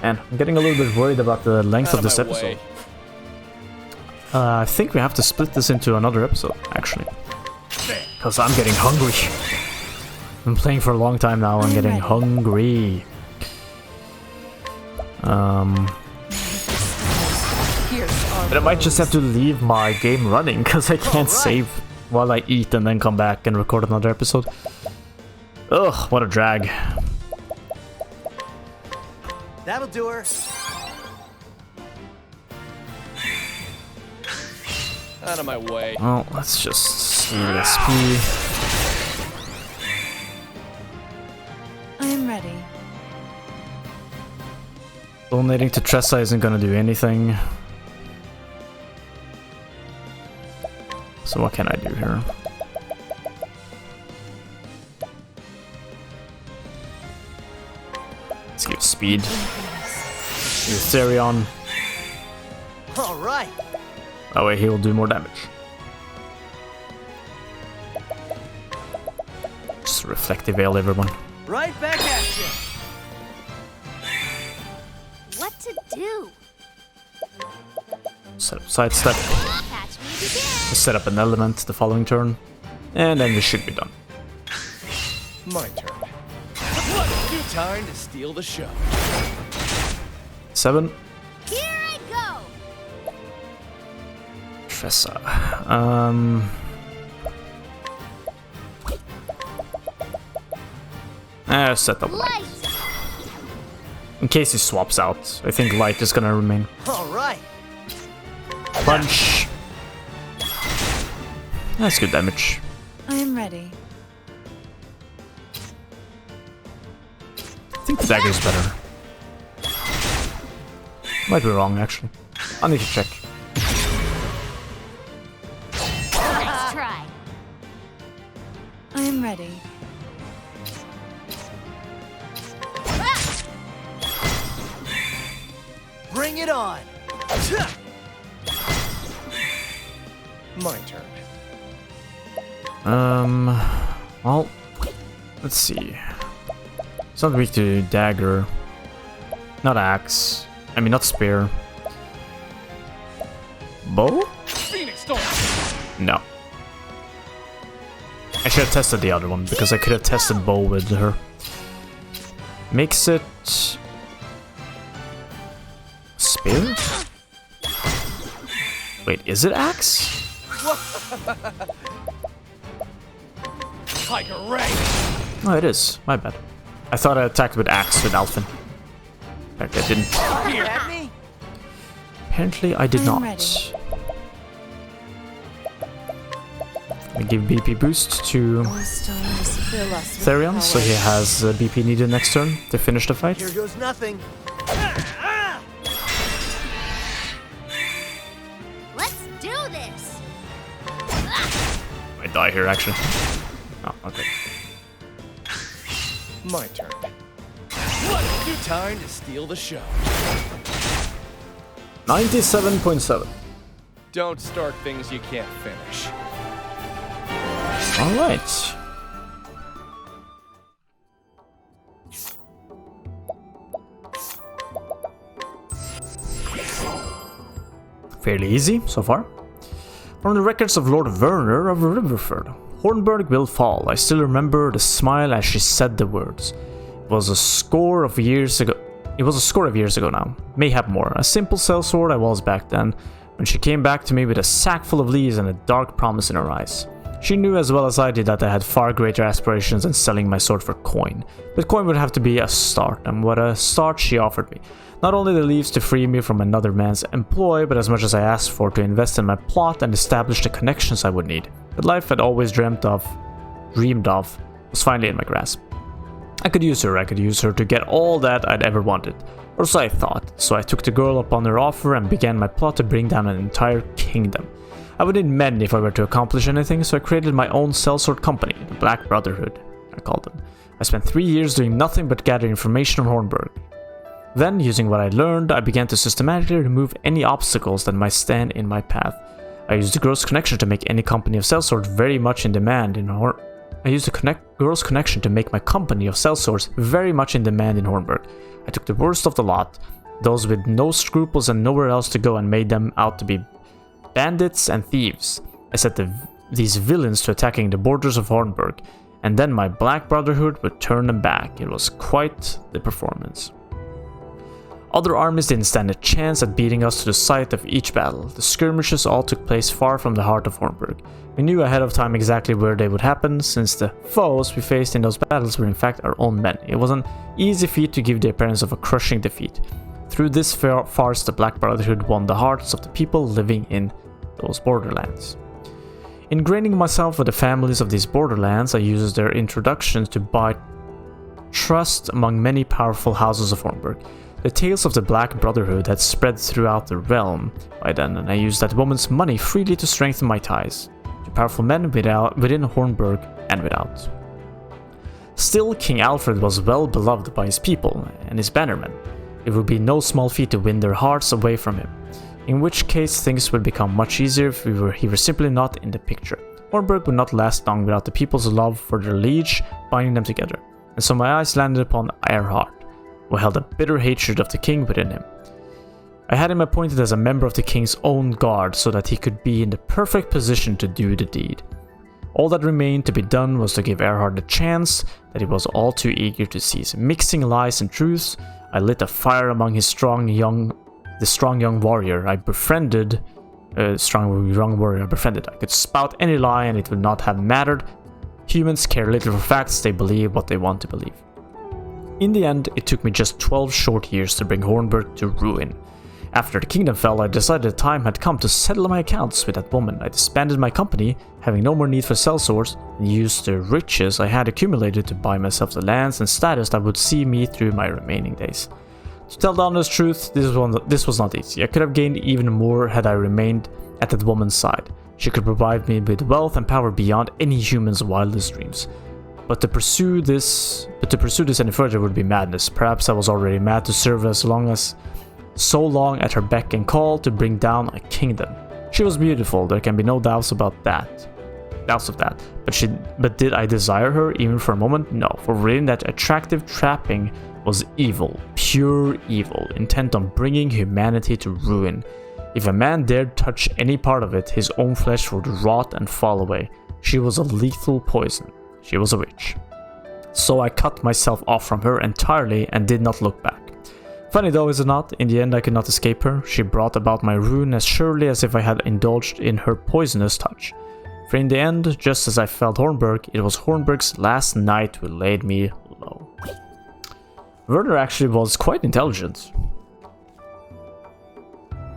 And I'm getting a little bit worried about the length of this episode. I think we have to split this into another episode, actually. Because I'm getting hungry. I've been playing for a long time now, I'm getting hungry. But I might just have to leave my game running, because I can't save while I eat and then come back and record another episode. Ugh, what a drag.
That'll do her.
Out of my way.
Well, let's just see the SP.
I am ready.
Donating to Tressa isn't gonna do anything. So what can I do here? Let's give speed. Therion.
All right.
That way he will do more damage. Just reflective veil everyone.
Right back at you.
What to do?
Set up sidestep.
Catch me again.
Just set up an element the following turn. And then this should be done.
My turn. What a good time to steal the show.
7.
Here I go.
Tressa. Set up light. In case he swaps out, I think light is gonna remain.
All right.
Punch. That's good damage.
I am ready.
I think the dagger is better. Might be wrong, actually. I need to check.
Nice try.
I am ready.
Bring it on.
My turn.
Well, let's see. It's not weak to dagger. Not axe. I mean, not spear. Bow?
Phoenix Storm!
No. I should have tested the other one, because I could have tested bow with her. Makes it... Spear? Wait, is it axe?
Tiger Ray!
Oh, it is. My bad. I thought I attacked with axe with Alphen. Apparently I didn't.
Here at me.
Apparently I did
I'm
not.
ready.
I give BP boost to
All stars fill us with
Therion, so he
power.
has BP needed next turn to finish the fight.
Here goes nothing.
Let's do this.
I die here actually. Oh, okay.
My turn. What a new time to steal the show.
97.7.
Don't start things you can't finish.
Alright. Fairly easy so far. From the records of Lord Werner of Riverford. Hornburg will fall. I still remember the smile as she said the words. It was a score of years ago now. Mayhap more. A simple sellsword I was back then, when she came back to me with a sack full of leaves and a dark promise in her eyes. She knew as well as I did that I had far greater aspirations than selling my sword for coin. But coin would have to be a start, and what a start she offered me. Not only the leaves to free me from another man's employ, but as much as I asked for to invest in my plot and establish the connections I would need. The life I'd always dreamed of, was finally in my grasp. I could use her to get all that I'd ever wanted. Or so I thought, so I took the girl up on her offer and began my plot to bring down an entire kingdom. I would need men if I were to accomplish anything, so I created my own sellsword company, the Black Brotherhood, I called them. I spent 3 years doing nothing but gather information on Hornburg. Then, using what I learned, I began to systematically remove any obstacles that might stand in my path. I used the girl's connection to make any company of sellswords very much in demand in girl's connection to make my company of sellswords very much in demand in Hornburg. I took the worst of the lot, those with no scruples and nowhere else to go, and made them out to be bandits and thieves. I set these villains to attacking the borders of Hornburg, and then my Black Brotherhood would turn them back. It was quite the performance. Other armies didn't stand a chance at beating us to the site of each battle. The skirmishes all took place far from the heart of Hornburg. We knew ahead of time exactly where they would happen, since the foes we faced in those battles were in fact our own men. It was an easy feat to give the appearance of a crushing defeat. Through this farce, the Black Brotherhood won the hearts of the people living in those borderlands. Ingraining myself with the families of these borderlands, I used their introductions to buy trust among many powerful houses of Hornburg. The tales of the Black Brotherhood had spread throughout the realm by then, and I used that woman's money freely to strengthen my ties to powerful men within Hornburg and without. Still, King Alfred was well beloved by his people and his bannermen. It would be no small feat to win their hearts away from him, in which case things would become much easier if he were simply not in the picture. Hornburg would not last long without the people's love for their liege binding them together, and so my eyes landed upon Erhard, who held a bitter hatred of the king within him. I had him appointed as a member of the king's own guard so that he could be in the perfect position to do the deed. All that remained to be done was to give Erhard the chance that he was all too eager to seize. Mixing lies and truths, I lit a fire among the strong young warrior I befriended. I could spout any lie and it would not have mattered. Humans care little for facts, they believe what they want to believe. In the end, it took me just 12 short years to bring Hornburg to ruin. After the kingdom fell, I decided the time had come to settle my accounts with that woman. I disbanded my company, having no more need for sellswords, and used the riches I had accumulated to buy myself the lands and status that would see me through my remaining days. To tell the honest truth, this was not easy. I could have gained even more had I remained at that woman's side. She could provide me with wealth and power beyond any human's wildest dreams. But to pursue this any further would be madness. Perhaps I was already mad to serve so long at her beck and call to bring down a kingdom. She was beautiful, there can be no doubts about that. doubts of that. But did I desire her even for a moment? No, for reading that attractive trapping was evil, pure evil, intent on bringing humanity to ruin. If a man dared touch any part of it, his own flesh would rot and fall away. She was a lethal poison. She was a witch. So I cut myself off from her entirely and did not look back. Funny though, is it not? In the end I could not escape her. She brought about my ruin as surely as if I had indulged in her poisonous touch. For in the end, just as I felt Hornberg, it was Hornberg's last night who laid me low. Werner actually was quite intelligent.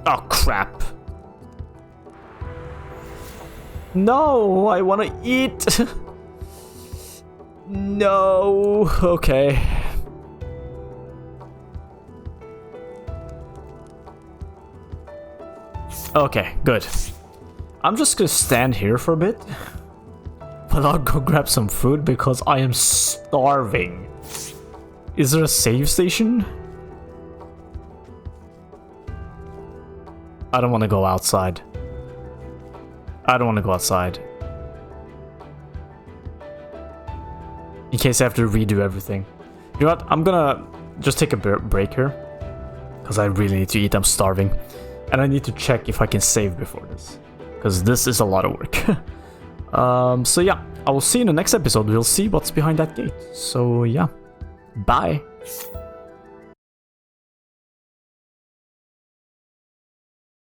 Oh crap. No, I want to eat. No, okay. Okay, good. I'm just gonna stand here for a bit. But I'll go grab some food because I am starving. Is there a save station? I don't want to go outside. I don't want to go outside. In case I have to redo everything. You know what? I'm gonna just take a break here. Because I really need to eat. I'm starving. And I need to check if I can save before this. Because this is a lot of work. So yeah, I will see you in the next episode. We'll see what's behind that gate. So yeah, bye.